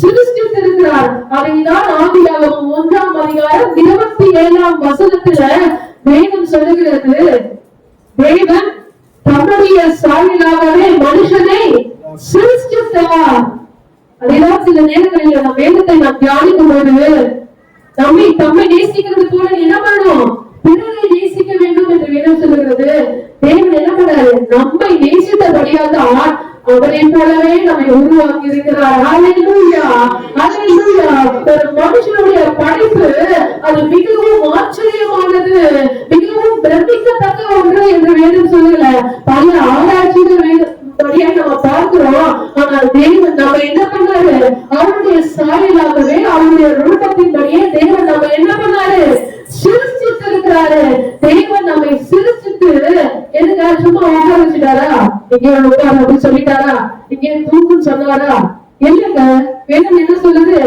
சிருஷ்டித்திருக்கிறார். அதைதான் ஆதியாகமம் 1:27 வேதம் சொல்லுகிறது. தேவன் தன்னுடைய சாயலாகவே மனுஷனை சிருஷ்டித்தார். அதைதான் சில நேரங்களில் நம்ம வேதத்தை நாம் தியானிக்கும் போது தம்மை நேசிக்கிறது போல என்ன பண்ணணும்? பிறரை நேசிக்க வேண்டும் என்று வேதம் சொல்லுகிறது. தேவன் என்ன பண்ணாரு? நம்மை நேசித்தபடியால் தான் அவரை போலவே நம்மை உருவாக்கி இருக்கிறார். ஹல்லேலூயா, ஹல்லேலூயா! ஒரு மனுஷனுடைய படைப்பு அது மிகவும் ஆச்சரியமானது, மிகவும் பிரமிக்கத்தக்க ஒன்று என்று வேதம் சொல்லல. பல ஆராய்ச்சிகள் நம்ம பார்க்கிறோம். ஆனால் தேவன் நம்ம என்ன பண்ணாரு? அவருடைய சாயலாகவே அவருடைய ரூபத்தின்படியே தேவன் நம்ம என்ன பண்ணாரு? சிருஷ்டித்து இருக்கிறாரு. தேவன் நம்மை சிருஷ்டித்து எதுக்கு சும்மா உட்கார வச்சுட்டாரா? இங்கே உட்கார அப்படின்னு சொல்லிட்டாரா? இங்கே தூக்குன்னு சொன்னாரா? இல்லங்க. வேதம் என்ன சொல்லுது?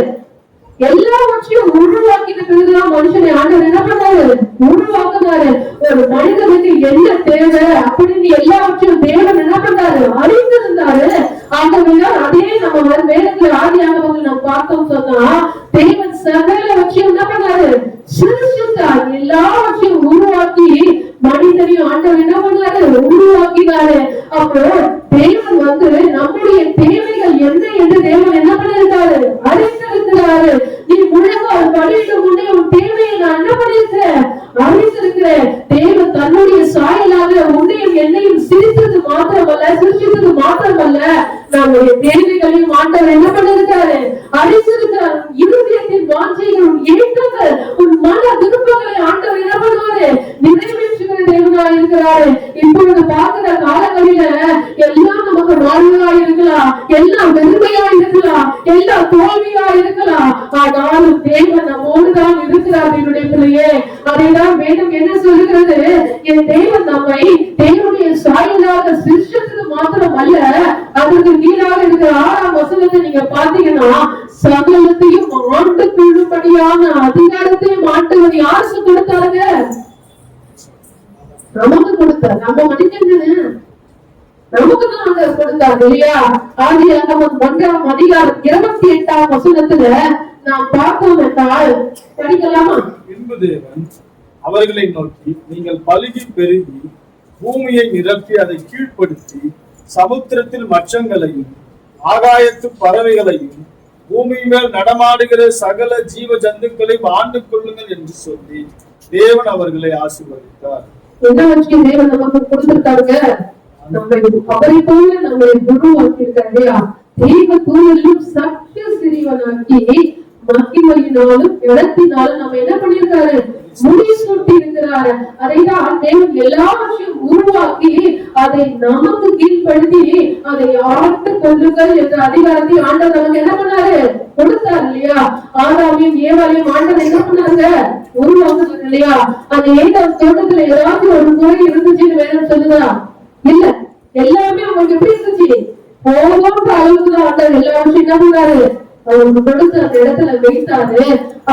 எல்லாவற்றையும் உருவாக்கின பிறகுதான் மனுஷனை ஆண்டவர் என்ன பண்ணாரு? உருவாக்குனாரு. ஒரு மனிதனுக்கு என்ன தேவை அப்படின்னு எல்லாவற்றையும் தேவன் என்ன பண்ணாரு? அறிந்திருந்தாரு. ஆகவேதான் அதே நம்ம வேதத்துல ஆதியாகமத்தில் நம்ம பார்த்தோம் சொன்னா தேவன் சகலவற்றையும் என்ன பண்ணாரு? சிருஷ்டித்தார். எல்லாவற்றையும் உருவாக்கி மனிதனையும் ஆண்டவர் என்ன பண்ணாரு? உருவாக்கினாரு. அப்போ தேவன் நம்முடைய தேவைகள் என்ன என்று தேவன் என்ன பண்ணிருக்காரு? அறிந்திருக்கிறாரு. நீ முழங்கால் படிக்க முன்னே உன் தேவையை நான் என்ன பண்ணிருக்கேன்? அறிந்திருக்கிறேன். தேவன் தன்னுடைய சாயலாக உன்னையும் என்னையும் சிரித்தது மாத்திரமல்ல நம்முடைய தேவைகளையும் ஆண்டவர் என்ன பண்ணிருக்காரு? அறிந்திருக்கிறார். இருதயத்தின் வாஞ்சைகள், உன் ஏற்றங்கள், உன் மன விருப்பங்களை ஆண்டவர் என்ன பண்ணுவாரு? நிறைவேற்றுகிற தேவனாய் இருக்கிறாரு. இப்பொழுது பார்க்கிற காலங்களில எல்லாம் நமக்கு வாழ்வா இருக்கலாம், எல்லாம் வெறுமையா இருக்கலாம், எல்லாம் தோல்வியா இருக்கலாம். ஆனாலும் தேவன் நம்மோடுதான் இருக்கிறார். என்னுடைய பிள்ளையே, அதைதான் வேதம் என்ன சொல்லுகிறது? என் தேவன் நம்மை தேவனுடைய சாயலாக சிருஷ்டித்தது மாத்திரம் அல்ல, அதற்கு நீராக இருக்கிற 6ஆம் வசனத்தை நீங்க பாத்தீங்கன்னா சகலத்தையும் ஆண்டு கொள்ளும்படியான அதிகாரத்தையும் ஆண்டவர் யாருக்கு கொடுத்தாருங்க? நமக்கு கொடுத்தார். நம்ம மனிதன் நமக்கு தான் ஆண்டவர் கொடுத்தார் இல்லையா? ஆதியாகமம் 1:28 வசனத்துல நாம் பார்த்தோம் என்றால் படிக்கலாமா? பின்பு தேவன் அவர்களை நோக்கி, நீங்கள் பலுகி பெருகி பூமியை நிரப்பி அதை கீழ்ப்படுத்தி சமுத்திரத்தில் மச்சங்களையும் ஆகாயத்து பறவைகளையும் பூமி மேல் நடமாடுகிற சகல ஜீவ ஜந்துக்களையும் ஆண்டு கொள்ளுங்கள் என்று சொல்லி தேவன் அவர்களை ஆசீர்வதித்தார். என்ன வச்சு தேவன் நமக்கு கொடுத்திருக்காங்க? நம்மை அவரை போல நம்மை உருவாக்கியிருக்காரு இல்லையா? தேவ தூதரிலும் சற்று சிறியவனாக்கி மகிமையினாலும் இடத்தினாலும் நம்ம என்ன பண்ணிருக்காரு? முடிசூட்டி இருக்கிறாரு. அதைதான் தேவன் எல்லாவற்றையும் உருவாக்கி அதை நமக்கு கீழ்படுத்தி அதை ஆட்டு கொள்ளுங்கள் என்ற அதிகாரத்தை ஆண்டவர் நமக்கு என்ன பண்ணாரு? கொடுத்தாரு இல்லையா? ஆதாமையும் ஏவாளையும் ஆண்டவர் என்ன பண்ணாங்க? உருவாக்குனாங்க இல்லையா? அந்த ஏதாம் தோட்டத்துல ஏதாவது ஒரு முறை இருந்துச்சுன்னு வேணும் சொல்லுதா? இல்ல. எல்லாமே அவங்களுக்கு எப்படி இருந்துச்சு? போதும்ன்ற அளவுக்கு தான் ஆண்டவர் எல்லா விஷயம் என்ன பண்ணாரு? அவருக்கு கொடுத்து அந்த இடத்துல வைத்தாரு.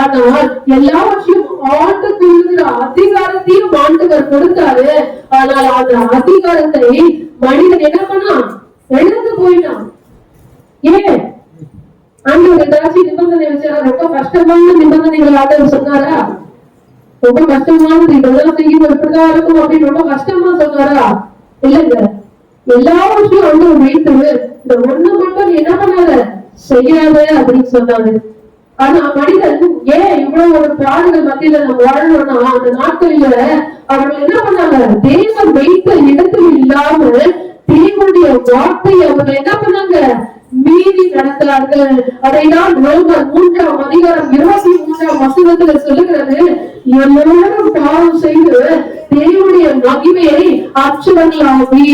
ஆனால் எல்லாவற்றையும் ஆண்டுக்குள்ள அதிகாரத்தையும் ஆண்டவர் கொடுத்தாரு. ஆனால் அந்த அதிகாரத்தை மனிதன் என்ன பண்ணான்? எழுந்து போயிட்டான். ஏன்? ஆண்டவர் ஏதாச்சும் நிபந்தனை வச்சாரா? ரொம்ப கஷ்டமான நிபந்தனைகள் ஆண்டவர் சொன்னாரா? ரொம்ப கஷ்டமானது, இதெல்லாம் செய்யும் இப்படிதான் இருக்கும் அப்படின்னு ரொம்ப கஷ்டமா சொன்னாரா? இல்லைங்க, எல்லாவற்றையும் ஆண்டவர் வைத்து இந்த ஒண்ணு மட்டும் என்ன பண்ணாத செய்யாத அப்படின்னு சொன்னாரு. ஆனா மனிதன் ஏன் இவ்வளவு ஒரு பாடுகள் மத்தியில நம்ம வாழணும்னா, அந்த நாட்களில அவர்கள் என்ன பண்ணாங்க? தேவன் வைத்த இடத்துல இல்லாம தேவனுடைய வார்த்தை அவர்கள் என்ன பண்ணாங்க? மீறி நடக்கிறார்கள். அதைதான் ரோமர் 3ஆம் அதிகாரம் 23ஆம் வசனத்துல சொல்லுகிறது, எல்லாரும் பாவம் செய்து தேவனுடைய மகிமையை அற்றவர்களாகி.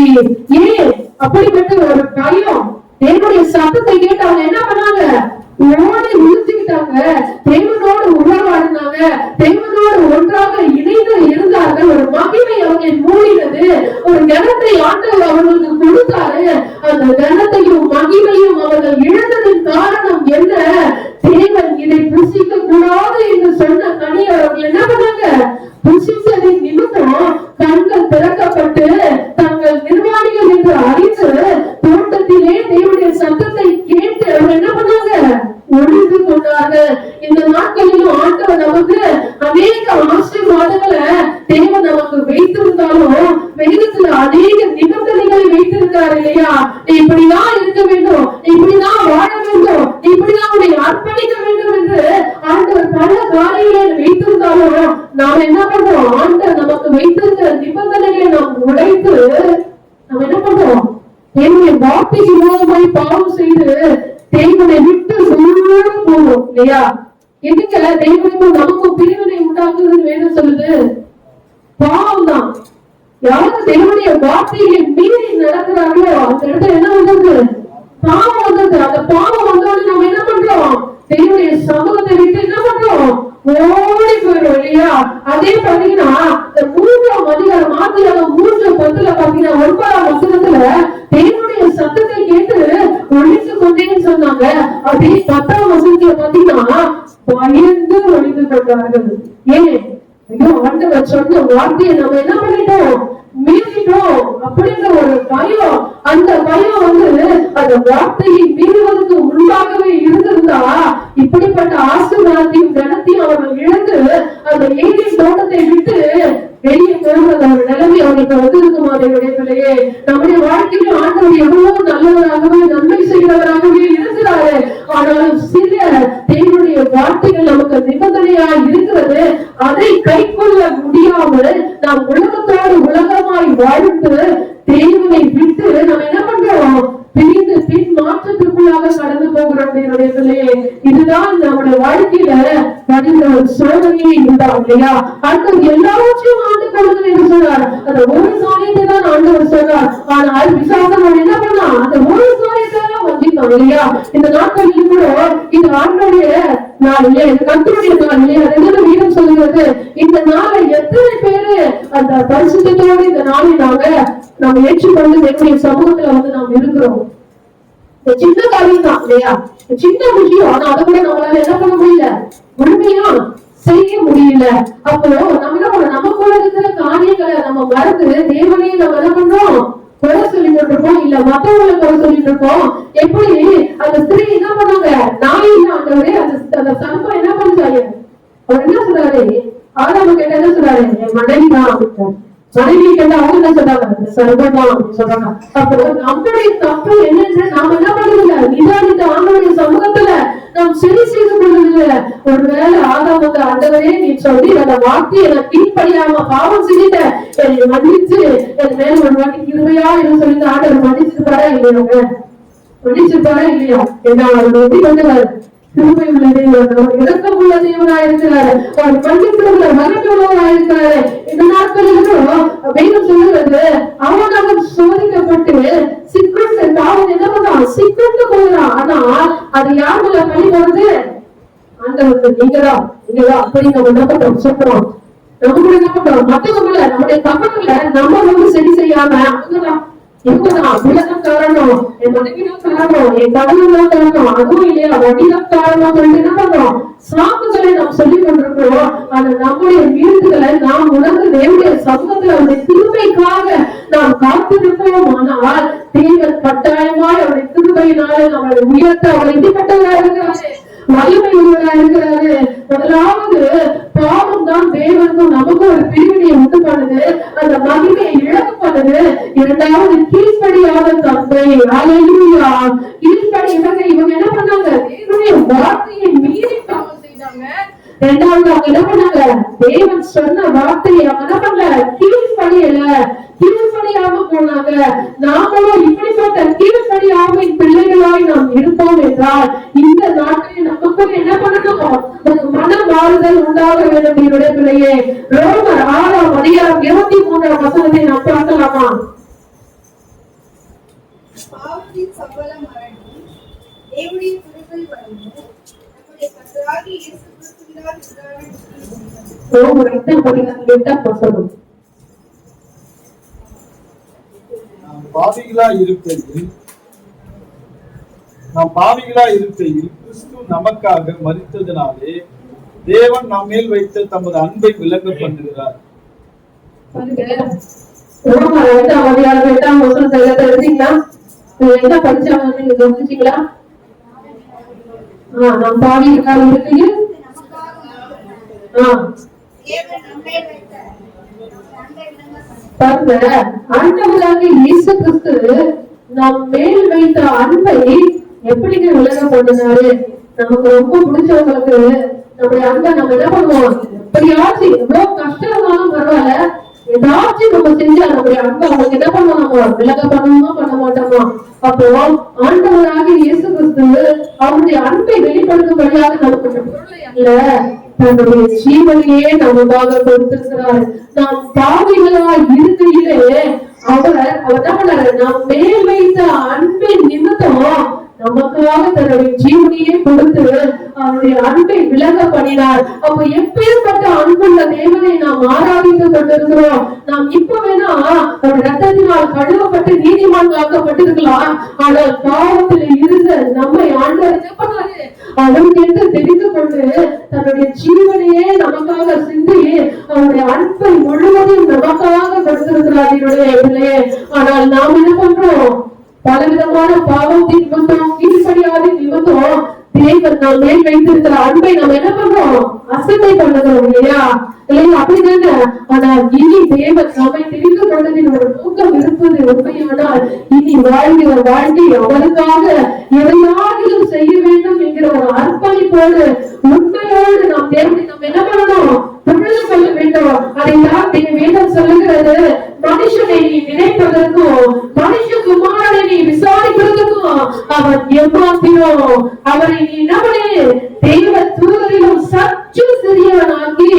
ஏன் அப்படிப்பட்ட ஒரு பயம்? தேவனுடைய சத்தத்தை கேட்டு அவங்க என்ன பண்ணாங்க? ஓடி விழுந்துக்கிட்டாங்க. தேவனோடு உறவாடினாங்க, தேவனோடு ஒன்றாக இணைந்து இருந்தார்கள். ஒரு மகிமை அவர்களை மூடினது. ஒரு கனத்தை ஆண்டவர் அவர்களுக்கு கொடுத்தாரு. அந்த கனத்தையும் மகிமையும் அவர்கள் இழந்ததின் காரணம் என்ன? தேவன் இதை புசிக்க கூடாது என்று சொன்ன கனி அவர்கள் என்ன பண்ணாங்க? புசித்ததின் நிமித்தம் கண்கள் திறக்கப்பட்டு தங்கள் நிர்வாணிகள் என்று அறிந்து தோட்டத்திலே தேவனுடைய சத்தத்தை கேட்டு அவர் என்ன பண்ணாங்க? ஒழிந்து கொண்டார்கள். இந்த நாட்களிலும் ஆண்டவர் நமக்கு அநேக ஆசீர்வாதங்களை தேவன் நமக்கு வைத்திருந்தாலும் வேதத்துல அநேக நிபந்தனைகளை வைத்திருக்கிறார் இல்லையா? நீ இப்படிதான் இருக்க வேண்டும், இப்படிதான் வாழ வேண்டும், இப்படிதான் உன்னை அர்ப்பணிக்க வேண்டும் என்று ஆண்டவர் பல காரியங்களை வைத்திருந்தாலும் நாம் என்ன பண்றோம்? ஆண்டவர் நமக்கு வைத்திருக்கிற நிபந்தனைகளை நாம் உடைத்து நாம் என்ன பண்றோம்? தேவனுடைய வார்த்தைக்கு விரோதமாய் பாவம் செய்து தேவனை விட்டு போறோம் இல்லையா? எதுக்கு தேவனுக்கும் நமக்கும் பிரிவினை உண்டாக்குதுன்னு வேணும் சொல்லுது? பாவம் தான். யாருக்கு தேவனுடைய வார்த்தையை மீறி நடக்கிறார்களோ அந்த இடத்துல என்ன வந்தது? பாவம் வந்தது. அந்த பாவம் வந்தோடனே நம்ம என்ன பண்றோம்? தேவனுடைய சமூகத்தை விட்டு என்ன பண்றோம்? ஓடி போயிடும் இல்லையா? அதே பாத்தீங்கன்னா 3ஆம் அதிகாரம் ஆதியாகமம் 3:10 பாத்தீங்கன்னா 9ஆம் வசனத்துல தேவனுடைய சத்தத்தை கேட்டு ஒழித்து கொண்டேன்னு சொன்னாங்க. அதே 10ஆம் வசனத்துல பாத்தீங்கன்னா பயந்து ஒழிந்து கொண்டார்கள். ஏன்? ஐயோ, ஆண்டவர் சொன்ன வார்த்தையை நம்ம என்ன பண்ணிட்டோம்? மீறிட்டோம் அப்படின்ற ஒரு பயம். அந்த பயம் அந்த வார்த்தையை மீறுவதற்கு முன்பாகவே இருந்திருந்தா இப்படிப்பட்ட ஆசீர்வாதத்தையும் கனத்தையும் அவர்கள் இழந்து அந்த ஏதேன் தோட்டத்தை விட்டு வெளியே போகிற ஒரு நிலைமை அவர்களுக்கு வந்திருக்குமா? தேவனுடைய நம்முடைய வாழ்க்கையில ஆண்டவர் எவ்வளவு நல்லவராகவே நன்மை செய்கிறவராகவே இருக்கிறாரு. ஆனாலும் சில தேவனுடைய வார்த்தைகள் நமக்கு நிபந்தனையா இருக்கிறது. அதை கை கொள்ள முடியாமல் நாம் உலகத்தோடு உலகமாய் வாழ்ந்து தேவனை விட்டு நம்ம என்ன பண்றோம்? பிரிந்து பின் மாற்றத்திற்குள்ளாக கடந்து போகிறோம். தேவனுடைய பிள்ளையே, இதுதான் நம்முடைய வாழ்க்கையில வருகிற ஒரு சோதனையே இருந்தா இல்லையா? ஆண்டவர் எல்லாவற்றையும் ஆண்டு கொடுங்க என்று சொன்னார். அந்த ஒரு காரியத்தை தான் ஆண்டவர் சொன்னார். ஆனால் விசுவாசம் என்ன பண்ணா? அந்த ஒரு காரியத்தை தான் வந்திருந்தோம் இல்லையா? இந்த நாட்களில் கூட இது ஆண்டோடைய நாள் இல்லையா? இது கர்த்தருடைய நாள் இல்லையா? ரெண்டு வீரம் சொல்லுகிறது. இந்த நாளை எத்தனை பேரு அந்த பரிசுத்தத்தோடு இந்த நாளை நம்ம ஏற்றுக்கொண்டு என்னுடைய சமூகத்துல நாம் இருக்கிறோம். இந்த சின்ன காரியம் தான் இல்லையா? சின்ன விஷயம். ஆனா அதை கூட நம்மளால என்ன பண்ண முடியல, முழுமையா செய்ய முடியல. அப்போ நம்ம என்ன பண்ண, நமக்குள்ள இருக்கிற காரியங்களை நம்ம மறந்து தேவனையும் நம்ம என்ன பண்றோம்? குறை சொல்லிட்டு இருக்கோம், இல்ல மத்தவங்களை குறை சொல்லிட்டு இருக்கோம். எப்படி அந்த ஸ்திரீ என்ன பண்ணாங்க? நாயின் ஆண்டவரே அந்த சர்ப்பம் என்ன பண்ணுறாரு? அவர் என்ன சொல்றாரு? ஆதாம கேட்ட என்ன சொல்றாரு? என் மனைவி தான் அப்படின்றாரு. மனைவி கேட்ட அவங்க என்ன சொல்றாங்க? சர்வதான் அப்படின்னு சொல்றாங்க. அப்போ நம்முடைய தப்பு என்னன்னு நாம என்ன பண்றதில்ல, நிதானித்த ஆண்டவருடைய சமூகத்துல நாம் சரி செய்து கொள்வதில்லை. ஒருவேளை ஆதாம் ஆண்டவரே நீ சொல்லி அந்த வார்த்தையை நான் கீழ்படியாம பாவம் செஞ்சுட்டேன், என்னை மன்னிச்சு என் மேல ஒரு வாட்டி கிருபையா என்று சொல்லி ஆண்டவர் மன்னிச்சிருப்பாரா இல்லையாங்க? மன்னிச்சிருப்பாரா இல்லையா? என்ன அவர் எப்படி பண்ணுவாரு? கிருபை உள்ள தேவன், இரக்கம் உள்ள தேவனா இருக்கிறாரு. அவர் மன்னிப்புள்ள மகிழ்ச்சி உள்ளவரா இருக்கிறாரு. இந்த நாட்களிலும் வேதம் சொல்லுவது அவனாக சோதிக்கப்பட்டு சிக்கட்டு பாவம் என்ன பண்றான்? சிக்கட்டு போகிறான். ஆனா அது யார் மேல பழி வருது? ஆண்டவருக்கு. நீங்கதான் அப்படி நம்ம என்ன பண்றோம்? சொல்றோம். நம்ம கூட என்ன பண்றோம்? மற்றவங்கள நம்முடைய தப்பங்களை நம்ம சரி செய்யாம அவங்கதான் இவங்கதான் உலகம் காரணம், என் மனைவிதான் காரணம், என் கணவன் தான் காரணம், அதுவும் இல்லையா வட்டிதான் காரணம் சொல்லிட்டு என்ன பண்றோம், சாக்குகளை நாம் சொல்லிக் கொண்டிருக்கிறோம். ஆனா நம்முடைய வீடுகளை நாம் உணர்ந்து தேவனுடைய சமூகத்தில் அவருடைய கிருபைக்காக நாம் காத்திருப்போம். ஆனால் தேவன் கட்டாயமாய் அவருடைய கிருபையினால நம்மளை உயர்த்த அவர் இப்படிப்பட்டவராக இருக்கிறாரு, வலிமை உள்ளவராக இருக்கிறாரு. முதலாவது பாவம் தான் தேவனுக்கும் நமக்கும் ஒரு பிரிவினையை உண்டு பண்ணுது, அந்த மகிமையை இழக்க பண்ணுது. இரண்டாவது கீழ்ப்படியாத தந்தை, அல்லேலூயா. கீழ்ப்படி இவங்க என்ன பண்ணாங்க, தேவனுடைய வார்த்தையை மீறி பாவம் செய்தாங்க. இரண்டாவது அவங்க என்ன பண்ணாங்க, தேவன் சொன்ன வார்த்தையை அவங்க என்ன பண்ணல, கீழ்ப்படியாம போனாங்க. நாமளும் இப்படிப்பட்ட கீழ்ப்படியாமை பிள்ளைகளாய் நாம் இருப்போம் என்றால் இந்த நாட்டில் நமக்கு என்ன பண்ணணும், மன மாறுதல் உண்டாக வேண்டும். என்னுடைய பிள்ளையே, ரோமர் 6ஆம் அதிகாரம் 23ஆம் வசனத்தை நாம் பார்க்கலாமா? பாவத்தின் சம்பளம் மரணம், தேவனுடைய கிருபை வரமும், நம்முடைய கர்த்தராகிய இயேசு கிறிஸ்துவினால் உண்டான நித்திய ஜீவன். ரோமர் 8:8 வசனம். நாம் பாவிகளா இருக்கையில் கிறிஸ்து நமக்காக மரித்ததினாலே தேவன் நம்மேல் வைத்த தமது அன்பை விளங்க பண்ணுகிறார். ரோமர் 8ஆம் அதிகாரம் 8ஆம் வசனத்தை எழுதிங்களா? என்ன படிச்சாங்க நீங்க கவனிச்சீங்களா? நாம் பாவிகளா இருக்கையில் தேவன் நம்மேல் வைத்த அன்பை விளங்க பண்ணுகிறார். பாருங்க, ஆண்டவராகிய இயேசு கிறிஸ்து நம் மேல் வைத்த அன்பை எப்படிங்க விலக பண்ணினாரு? நமக்கு ரொம்ப பிடிச்சவங்களுக்கு நம்முடைய அன்பை நம்ம என்ன பண்ணுவோம், எப்படியாச்சும் எவ்வளவு கஷ்டம் இருந்தாலும் பரவாயில்ல, ஏதாச்சும் நம்ம செஞ்சா நம்முடைய அன்பை அவங்களுக்கு என்ன பண்ணுவோம், விலக பண்ணணுமா பண்ண மாட்டோமா? அப்போ ஆண்டவராகிய இயேசு கிறிஸ்து அவருடைய அன்பை வெளிப்படுத்தும்படியாக நமக்கு இல்ல தன்னுடைய ஜீவனையே நமக்காக கொடுத்திருக்கிறார். நாம் பாவிகளா இருக்கையிலே அவர் என்ன பண்ணாரு, நாம் மேல் வைத்த அன்பின் நிமித்தம் நமக்காக தன்னுடைய ஜீவனையே கொடுத்து அவருடைய அன்பை விலக பண்ணினார். அப்ப எப்பேற்பட்ட அன்புள்ள தேவனை நாம் ஆராதித்து கொண்டிருக்கிறோம். நாம் இப்ப வேணா ஒரு ரத்தத்தினால் கழுவப்பட்டு நீதிமான்களாக்கப்பட்டிருக்கலாம், ஆனால் பாவத்தில் இருந்த நம்மை ஆண்டவர் என்ன பண்ணாரு, அவருக்கு என்று தெரிந்து கொண்டு தன்னுடைய ஜீவனையே நமக்காக சிந்தி அவருடைய அன்பை முழுவதும் நமக்காக கொடுத்திருக்கிறார் என்னுடைய பிள்ளையே. ஆனால் நாம் என்ன பண்றோம், பலவிதமான பாவத்தின் நிமித்தம், கீழ்ப்படியாத நிமித்தம் தேவன் நாம் மேல் வைத்திருக்கிற அன்பை நாம் என்ன பண்றோம், அசட்டை பண்ணுகிறோம் இல்லையா? அப்படிதானே? ஆனால் இனி தேவன் நம்மை தெரிந்து கொண்டதின் ஒரு நோக்கம் இருப்பது உண்மையானால் இனி வாழ்கிற வாழ்க்கை அவருக்காக எதையாகிலும் செய்ய வேண்டும் என்கிற ஒரு அர்ப்பணிப்போடு உண்மையோடு நாம் தேவனை நாம் என்ன பண்ணணும், புரிந்து கொள்ள வேண்டும். அதைத்தான் வேதம் சொல்லுகிறது, மனுஷனை நீ நினைப்பதற்கும் மனுஷகுமாரனை நீ விசாரிப்பதற்கும் அவன் எம்மாத்திரம், அவரை நீ நம்மளே தெய்வ தூதரிலும் சற்று சிறியவனாக்கி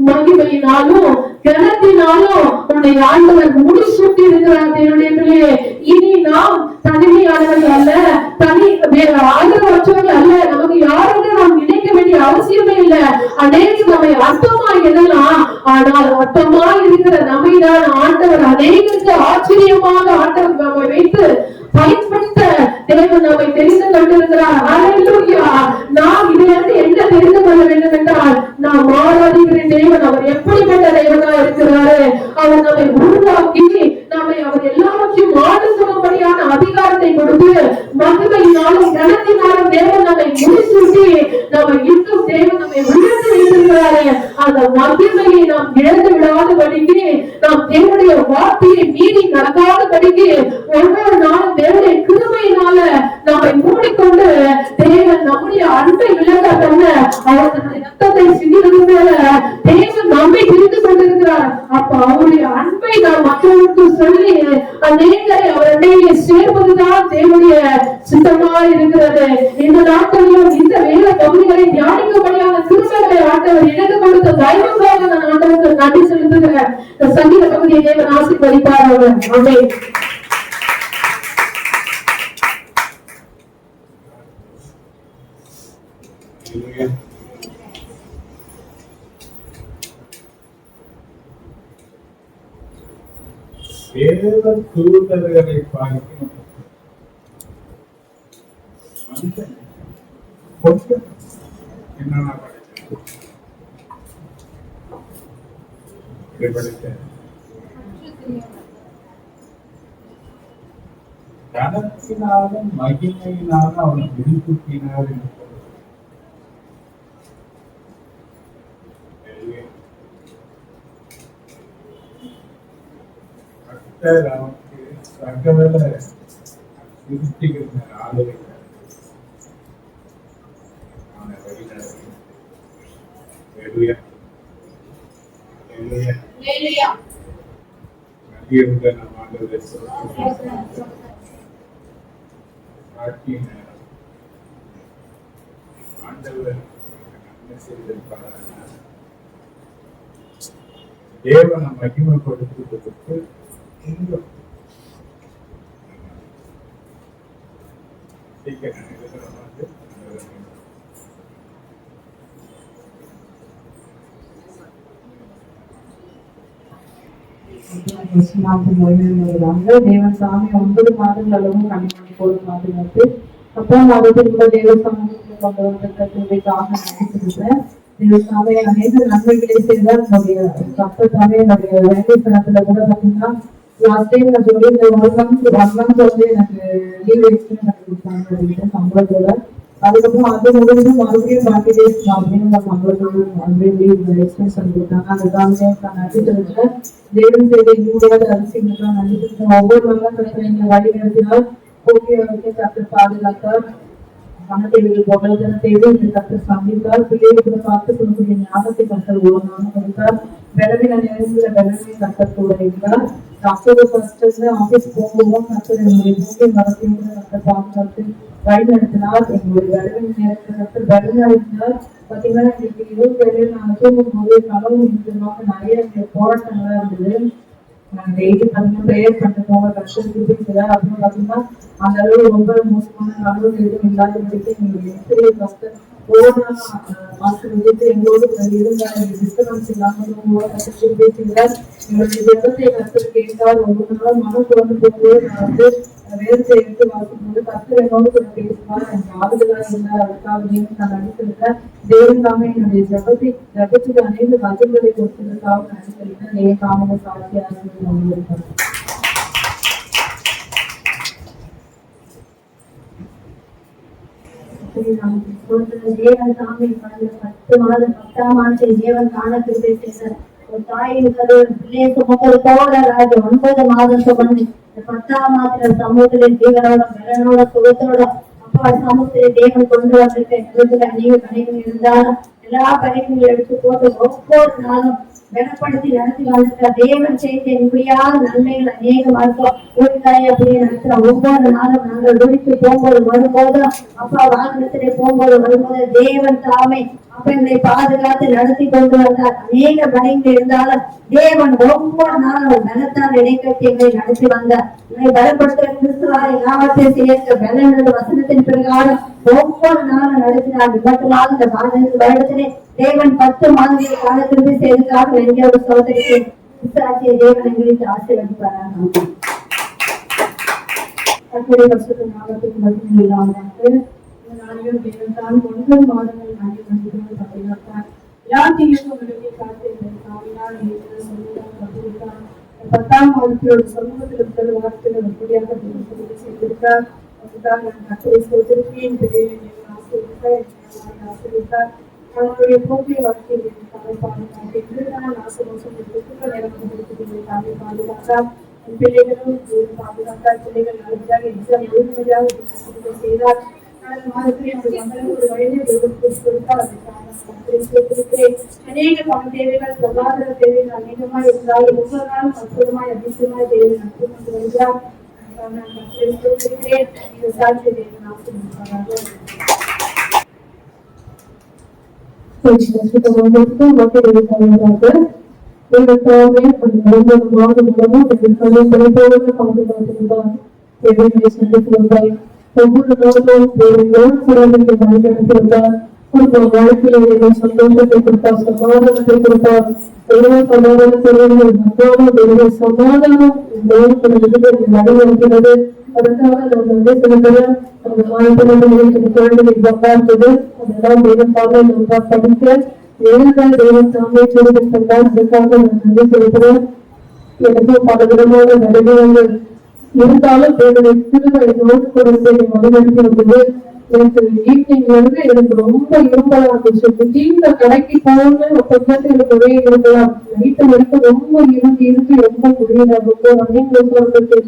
மகிமையினாலும் கனத்தினாலும் உன்னை ஆண்டவர் முடிசூட்டி இருக்கிறார். என்னுடைய பிள்ளையே, இனி நாம் தனிமையானவர்கள் அல்ல, ஆதரவற்றவர்கள் அல்ல, நமக்கு யாருன்னு நாம் நினைக்க வேண்டிய அவசியமே இல்லை. அநேக நம்மை அர்த்தமா எண்ணலாம், ஆனால் அர்த்தமா இருக்கிற நம்மைதான் ஆண்டவர் அநேகருக்கு ஆச்சரியமாக ஆண்டவர் நம்மை வைத்து பயன்படுத்த தேவன் நம்மை தெரிந்து கொண்டிருக்கிறார். அல்லேலூயா. நாம் இதிலிருந்து என்ன தெரிந்து கொள்ள வேண்டும் என்றால், நாம் ஆராதிக்கிற தேவன் அவர் எப்படிப்பட்ட தேவனா இருக்கிறாரு. அவர் நம்மை உருவாக்கி நம்மை அவர் எல்லாவற்றையும் ஆண்டு சொல்லும்படியான அதிகாரத்தை கொடுத்து மகிமையினாலும் கனத்தினாலும் தேவன் நம்மை முடிசூட்டி நம்மை இன்னும் தேவன் நம்மை உயர்த்தி வைத்திருக்கிறாரு. அந்த மகிமையை நாம் இழந்து விடாதபடிக்கு, நாம் தேவனுடைய வார்த்தையை மீறி நடக்காதபடிக்கு ஒவ்வொரு நாளும் தேவனுடைய கிருபையினால நம்மை மூடிக்கொண்டு தேவன் நம்முடைய அன்பை விலக பண்ண அவர் தன்னுடைய ரத்தத்தை சிந்தினது போல தேவன் நம்மை தெரிந்து கொண்டிருக்கிறார். அப்ப அவருடைய அன்பை நாம் மற்றவர்களுக்கு சொல்லி அநேகரை அவருடைய சேர்ப்பதுதான் தேவனுடைய சித்தமா இருக்கிறது. இந்த நாட்களிலும் இந்த வேத பகுதிகளை தியானிக்கும்படியான கிருபைகளை ஆண்டவர் எனக்கு கொடுத்த தயவுக்காக நான் ஆண்டவருக்கு நன்றி செலுத்துகிறேன். இந்த சங்கீத பகுதியை தேவன் ஆசீர்வதிப்பார். ஆமென். தேவ தூதர்களை பார்க்க மனுஷன் கொஞ்சம் என்னன்னா படித்தேன் கணக்கினாலும் மகிமையினாலும் அவனை விரிப்புக்கினார் என்று கர்த்தர் அவனுக்கு சகல திருப்திகள் ஆளுகை அவனை வழிநடத்தி நன்றியுள்ள நம் ஆண்டவரை காட்டிய நேரம் ஆண்டவர் நன்மை செய்திருப்பார். தேவனை மகிமைப்படுத்துவதற்கு இன்னும் தேவன் சாமி 9 மாதங்கள் அளவும் கனிமணி போல பாதுகாத்து 10ஆம் மாதத்தில் கூட தேவ சமூகத்தில் கொண்டு வந்திருக்கிறதுக்காக நடித்திருக்கிறேன். தேவசாமி அநேக நன்மைகளை செய்தால் நம்முடைய கப்பத்தாமே என்னுடைய வேலை தனத்துல கூட பாத்தீங்கன்னா லாஸ்ட் டைம் நான் சொல்லி இந்த 1 month வந்து எனக்கு லீவ் எக்ஸ்டெண்ட் பண்ணி கொடுத்தாங்க அப்படின்ட்டு சம்பளத்தோட. அதுக்கப்புறம் அது முடிஞ்சு மறுபடியும் 40 days அப்படின்னு சம்பளத்தோட மறுபடியும் லீவ் எக்ஸ்டெண்ட் பண்ணி கொடுத்தாங்க. அதுக்காக நான் நன்றி தெரிவிச்சேன். தேவன் செய்த இன்னொரு அரசியலுக்காக நன்றி தெரிவித்தேன். ஒவ்வொரு நாளும் கற்று எங்க வழி நடத்தினால் போக்கியவருக்கு கற்று பாதுகாத்தார். பண தேவைகள் பொருளாதார தேவை இந்த கற்று சந்தித்தார். பிள்ளைகளை பார்த்து கொடுக்கக்கூடிய ஞாபகத்தை கற்று ஒரு நாளும் கொடுத்தார். விளவின நேரங்கள விளவினை கற்று இருந்தார். டாக்டர் ஃபர்ஸ்ட் ஆபீஸ் போகும்போது கற்று என்னுடைய போக்கிய மரத்தையும் கூட கற்று பாதுகாத்து வழி நடத்தினார். எங்களுடைய விளவின நேரத்தில் கற்று விளவினார். பாத்தீங்கன்னா எங்களுக்கு 27 நாங்கள் தூங்கும் போது கனவு நிச்சயமாக நிறைய போராட்டங்களா இருந்தது. டெய்லி பாத்தீங்கன்னா ப்ரேயர் பண்ணிட்டு போங்க கஷ்டம் திருப்பிங்களா அப்படின்னு பாத்தீங்கன்னா அந்த அளவு ரொம்ப மோசமான கனவு எதுவும் இல்லாதபடிக்கு எங்களுடைய பெரிய கஷ்டம் ஓனா மாஸ்டர் வந்துட்டு எங்களோடு இருந்தார். டிஸ்டர்பன்ஸ் இல்லாமல் கஷ்டம் பேசுகிறார். எங்களுடைய ஜெபத்தை கஷ்டம் கேட்டார். ஒவ்வொரு நாளும் மனம் குழந்தை போகும்போது நான் வந்து வேதத்தை எடுத்து வாசிக்கும் போது கஷ்டம் என்னோடு கூட பேசுவார். எனக்கு ஆறுதலாக இருந்தார். அதுக்காக தேவன் நான் நடித்திருக்கேன். தேவன்காம என்னுடைய ஜபத்துக்கு அனைத்து பதில்களை கொடுத்ததற்காக நடித்திருக்கேன். தேவகாம சாட்சியாக இருக்காங்க. தேவன் சாமி 10ஆம் ஆண்டு தேவன் காணத்திற்கு செய்தார். ஒரு தாயின் பிள்ளையை சுமப்பது போல ராஜ 9 மாதம் சுமந்து 10ஆம் மாதத்துல சமூகத்திலே தேவனோட பலனோட சுகத்தோட அப்பா சமூகத்திலே தேவன் கொண்டு வந்திருக்க அநேக கணிகள் இருந்தாலும் எல்லா கணிகளும் எடுத்து போட்டு ஒவ்வொரு நாளும் பலப்படுத்தி நடத்தி வந்திருக்க தேவன் செய்த இப்படியாத நன்மைகள் அநேகமாக ஊழியக்காய் அப்படியே நடத்துற ஒவ்வொரு நாளும் நாங்கள் விழித்து போகும்போது வரும்போது அப்பா வாகனத்திலே போகும்போது வரும்போது தேவன் தாமே அப்ப எங்களை பாதுகாத்து நடத்தி கொண்டு வந்தார். அநேக பயங்கள் இருந்தாலும் தேவன் ஒவ்வொரு நாளும் பலத்தால் இடைக்கட்டி எங்களை நடத்தி வந்தார். எங்களை பலப்படுத்துற கிறிஸ்துவாரை எல்லாவற்றையும் சேர்க்க பலனது வசனத்தின் பிரகாரம் ஒவ்வொரு நாளும் நடத்தினார். மட்டுமாக இந்த 15 வருடத்திலே தேவன் 10 மாதங்களை காலத்திற்கு செய்ததாக எங்களோட சோதனைக்கு விசாரிய தேவன் எங்களுக்கு ஆசீர்வதிப்பாராக. தன்னுடைய வருஷத்து நாமத்துக்கு மட்டும் இல்லாமல் தேவன் 9 மாதங்கள் பாதுகாத்தார். எல்லாத்தையும் உங்களுடைய காத்திருந்தார். 10ஆம் மாதத்திலோட சமூகத்தில் முதல் வாரத்தில் அப்படியாக செய்திருக்கார். அதுதான் நான் கட்டளை சொல்லிருக்கேன். ஆசீர்வதித்தார். அவங்களுடைய போக்கிய வாழ்க்கையில் தாய் பாதுகாப்பு நாசமோசம் நேரம் கொடுத்து தாயை பாதுகாத்தார். பிள்ளைகளும் பாதுகாத்தார். பிள்ளைகள் நல்லபடியாக எக்ஸாம் முழுமையாக செய்தார். ஒரு வயதில் கொடுத்தால் அநேக பண தேவைகள் பொருளாதார தேவைகள் அநேகமாக இருந்தாலும் ஒவ்வொரு நாளும் அற்புதமாய் அதிசயமாய் தேவை நடத்தி கொண்டு வருகிறார். ஒவ்வொரு நாளும் குழந்தைகள் வழிநடத்திருந்தார். குடும்ப வாழ்க்கையில சந்தோஷத்தை கொடுத்தார், சமாதானத்தை கொடுத்தார். சமாதானம் நடைபெறுகிறது. அதற்காக நான் வந்து சொல்லுகிறேன், அந்த குழந்தைகள் பார்த்தது அதெல்லாம் தெய்வத்தாக நன்றாக படிக்க எழுத தெய்வம் தாமே சொல்லிவிட்டால் அதற்காக நான் நன்றி சொல்கிறேன். எனக்கும் பல விதமான நடைமுறைகள் இருந்தாலும் என்னுடைய திருவை நோட்டு கொடுத்து வழிநடத்தி வந்தது. எனக்கு ஈவினிங்ல இருந்து எனக்கு ரொம்ப இரும்பலா இருந்துச்சு. திடீர்னு கடைக்கு போகணும்னு கொஞ்சம் எனக்கு ஒரே இருக்கலாம். நைட்டு வரைக்கும் ரொம்ப இருக்கு ரொம்ப முடியல. ரொம்ப ரன்னிங் இருந்துச்சு.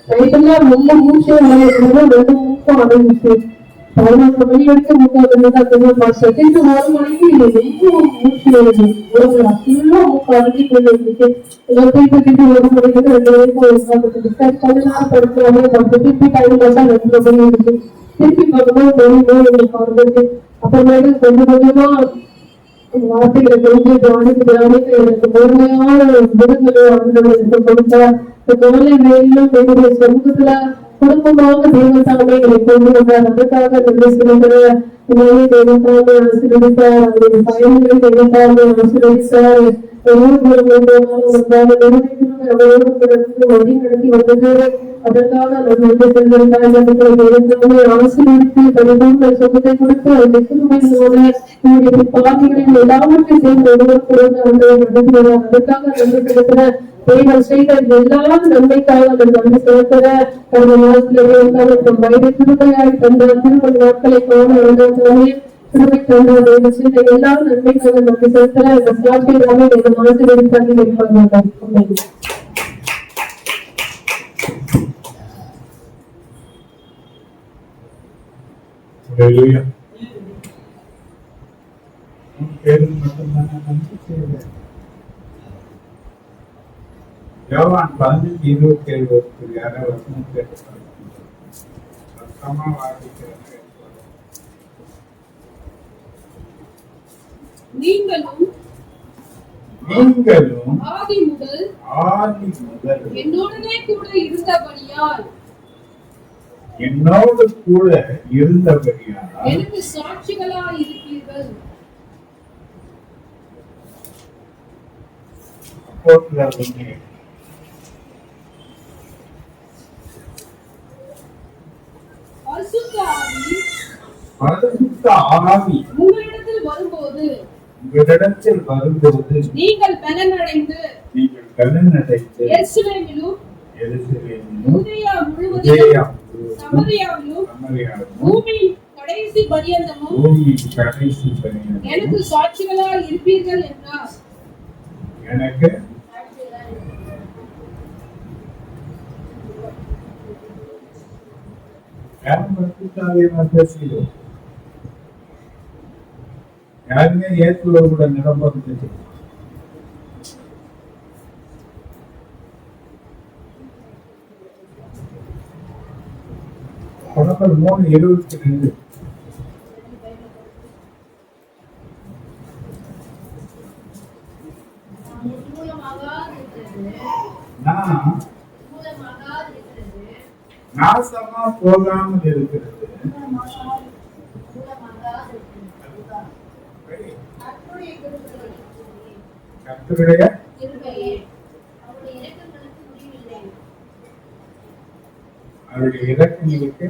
நைட்டெல்லாம் ரொம்ப மூச்சே அடையிறது, ரொம்ப மூக்கம் அடைஞ்சிச்சு. 11 மணி வரைக்கும் மூக்காது செகண்ட் 1 மணிக்கு ரொம்ப மூச்சு வருது. ஃபுல்லா மூக்க அடைஞ்சி கொண்டு இருந்துச்சு. திருப்பி 1 மணிக்கு 2 வரைக்கும் உட்காந்துட்டு கொஞ்ச நேரம் படுத்துறாங்க. திருப்பி டைம் பார்த்தா 2 மணி இருக்கு. திருப்பி பார்க்கும்போது எங்களுக்கு வந்துச்சு. அப்புறமேட்டு கொஞ்சம் கொஞ்சமா வார்த்தைகளை கொஞ்சம் கவனித்து எனக்கு முழுமையான விருதுகளை எனக்கு கொடுத்தார். காலை வேலையிலும் என்னுடைய சமூகத்துல குடும்பமாக தேவத்தாமே எங்களை கொண்டு வந்தார். அதுக்காக நன்றி சொல்லுகிறேன். தேவத்தாமே ஆசீர்வதித்தார். அவருடைய பயணங்களை தேவத்தாமே ஆசீர்வதித்தார். வழி நடத்தி வந்தது. அதற்காக நான் நன்றி சொல்கிறேன். ஆசீர்வதித்து பரிபூர்ண சொந்தத்தை கொடுத்து அந்த திருமையோட பாதைகளில் எல்லாவற்றையும் சேர்ந்து ஒருவர் கொடுத்து நடத்துகிறார். அதற்காக நன்றி சொல்கிறேன். தேவன் செய்த எல்லா நன்மைக்காக நான் நன்றி செலுத்துகிறேன். கடந்த மாதத்தில் வயது திருமையாய் தந்த திருமண நாட்களை காண வந்தாலே திருமை தந்த தேவன் செய்த எல்லா நன்மைக்காக நன்றி செலுத்துகிறேன். இந்த சாட்சியமாக எங்கள் மனசில் இருக்காங்க இருப்பாங்க. யோவான் 15:27 யாராவது வசனம் கேட்டுப்பாங்க. நீங்களும் ஆதி முதல் என்னோடு கூட இருந்தபடியால் எனக்கு சாட்சிகளாய் இருப்பீர்கள். பரிசுத்த ஆவி உங்களிடத்தில் வரும்போது நீங்கள் பலனடைந்து எருசலேமிலும் யூதேயா முழுவதிலும் சமாரியாவிலும் பூமியின் கடைசி பரியந்தமும் எனக்கு சாட்சிகளாய் இருப்பீர்கள் என்றார். எனக்கு யாருமே ஏற்றுள்ள நிரம்பி குணங்கள் 3:22 நாசமா போகாமல் இருக்கிறது. கர்த்தருடைய அவருடைய இறக்கங்களுக்கு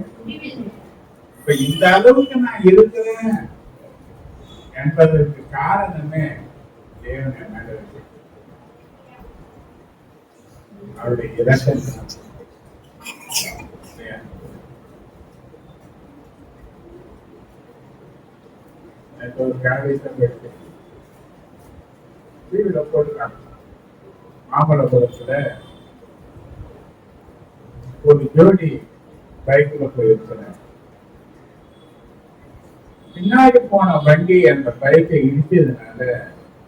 இப்ப இந்த அளவுக்கு நான் இருக்கிறேன் என்பதற்கு காரணமே தேவனை மேல இருக்கு. அவருடைய இறக்கம் ஒரு காரியத்தை எடுத்து வீடுல போட்டுறாங்க. மாமல்லபுரத்துல ஒரு ஜோடி பைக்ல போயிருக்கிறேன். பின்னாடி போன வண்டி அந்த பைக்கை இடிச்சதுனால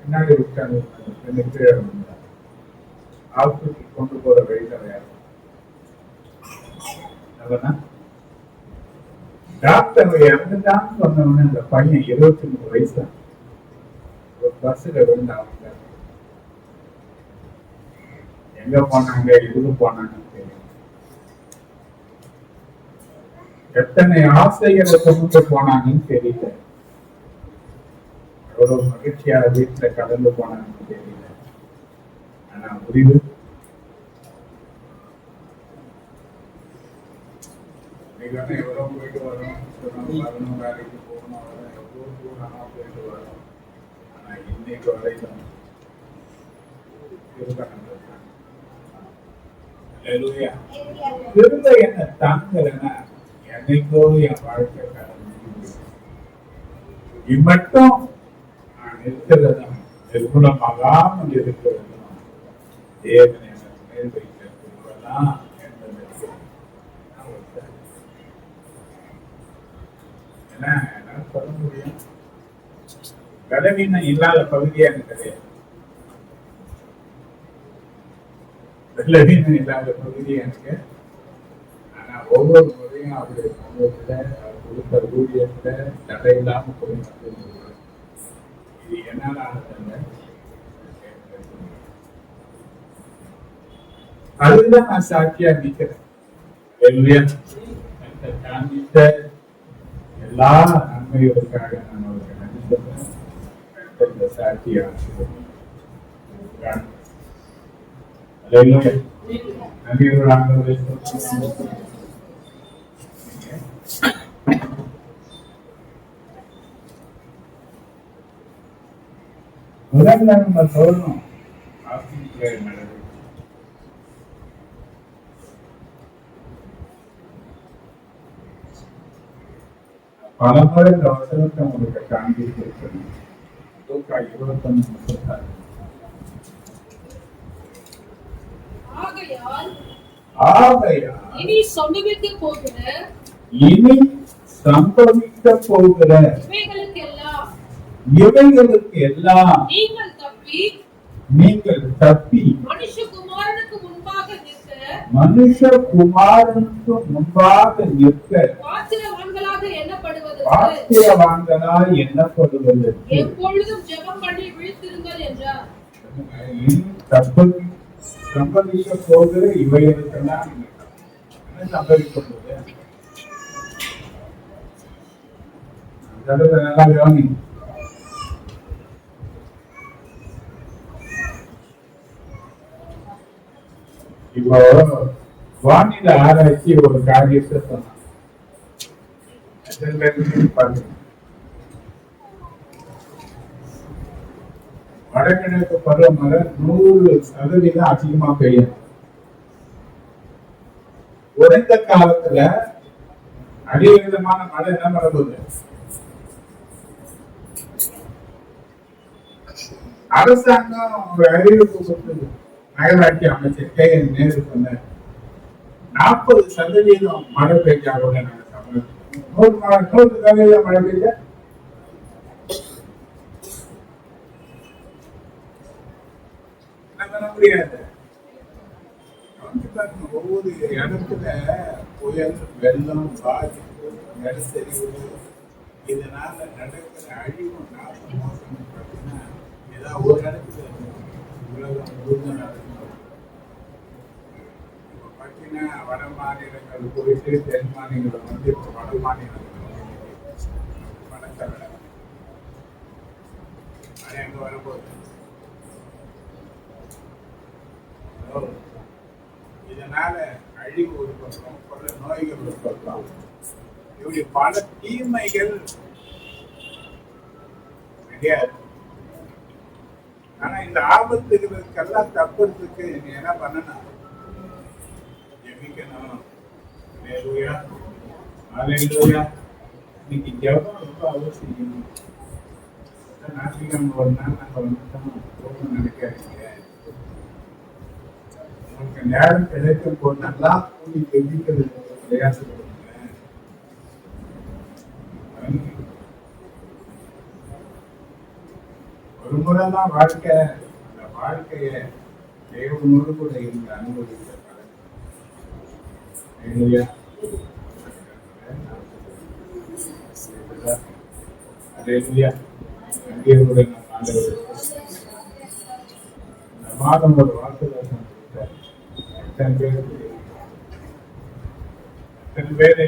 பின்னாடி விட்டாங்க. கீழே வந்தாங்க. ஆஸ்பத்திரி கொண்டு போற வழியில வேற டாக்டர் இறந்துட்டான்னு சொன்னவொன்னு அந்த பையன் 23 வயசு தான். ஒரு பஸ்ல விழுந்து அவங்க எங்க போனாங்க எதுக்கு போனாங்கன்னு தெரியும். எத்தனை ஆசைகளை சுமந்து போனாங்கன்னு தெரியல. எவ்வளவு மகிழ்ச்சியா வீட்டுல கடந்து போனான்னு தெரியல. ஆனா முடிவு எவ்வளவு போயிட்டு வரும், வரணும், வேலைக்கு போகணும், எவ்வளவு தூரமா போயிட்டு வரும். ஆனா இன்னைக்கு வரைக்கும் திரும்ப என்ன தாங்கலைன்னா என்னைக்கோ என் வாழ்க்கை இம்மட்டும் நான் இருக்கிறதும் நிர்குணமாகாமல் இருக்கிறதும் தேவன் எனக்கு மேல் வைத்திருக்கிறதெல்லாம் என்ன சொல்ல முடியும். பலவீனம் இல்லாத பகுதியா எனக்கு கிடையாது. பலவீனம் இல்லாத பகுதி எனக்கு. ஆனா ஒவ்வொரு முறையும் அவருடைய சமூகத்துல அவர் கொடுத்த ஊழியத்துல தடை இல்லாம போய் இது என்னால ஆனதில்லை. அதுதான் நான் சாட்சியா நிக்கிறேன். காண்பித்த எல்லா நன்மைகளுக்காக நான் அவருக்கு நன்றி சொல்றேன். சாட்சியா முதல்ல நம்ம சொல்லணும் பல முறை இந்த வசனத்தை உங்களுக்கு காண்பித்து இருக்கணும். 21 இனி சம்பவிக்க போகிற இவைகளுக்கு எல்லாம் நீங்கள் தப்பி மனுஷகுமாரனுக்கு முன்பாக நிற்க பாத்திரவான்களாய் எண்ணப்படுவது எப்பொழுதும் ஜெபம் பண்ணி விழித்திருங்கள் என்றார். சம்பவிக்க போகிற இவைகளுக்கெல்லாம் சம்பவிக்கப்போகுது. நல்லா கவனி. இப்போ வானிலை ஆராய்ச்சி ஒரு காரியத்தை சொன்னாங்க. வடகிழக்கு பருவமழை 100% அதிகமா பெய்யும். உடைந்த காலத்துல அதிகமான மழை என்ன நடந்தது? அரசாங்கம் ஒரு அறிவிப்பு கொடுத்தது. நகராட்சி அமைச்சர் KN நேரு சொன்னார் 40% மழை பெய்ஞ்சா கூட நாங்க சமாளிச்சோம். 100% மழை பெய்ஞ்சா முடியாது. ஒவ்வொரு இடத்துல புயல், வெள்ளம், பாதிப்பு, நெரிசரிவு, இதனால நடக்கிற அழிவு பார்த்தீங்கன்னா ஏதாவது ஒரு இடத்துல உலகம் முழுக்க நடக்கும். இப்ப பார்த்தீங்கன்னா வட மாநிலங்கள் போயிட்டு தென் மாநிலம் வந்து இப்ப வட மாநிலங்கள் வடக்கடலை மழை எங்க வரப்போகுது. இதனால அழிவு ஒரு பக்கம், பல நோய்கள் ஒரு பக்கம், இப்படி பல தீமைகள் கிடையாது. ஆனா இந்த ஆபத்துகளுக்கெல்லாம் தப்புறதுக்கு நீ என்ன பண்ணணும்? ஜெபிக்கணும். அல்லேலூயா, அல்லேலூயா. இன்னைக்கு ஜெபம் ரொம்ப அவசியம். ஞாயிற்றுக்கிழமை ஒரு நாள் நாங்க வந்துட்டோம் நினைக்காதீங்க. உங்களுக்கு நேரம் கிடைக்கும் போது நல்லா கூடி ஜெபிக்கிறது பிரயாசப்படுங்க. ஒரு முறைதான் வாழ்க்கை. அந்த வாழ்க்கைய தேவனோடு கூட இருந்து அனுபவிக்க மாதம் ஒரு வாக்குதாசம் எத்தனை பேர்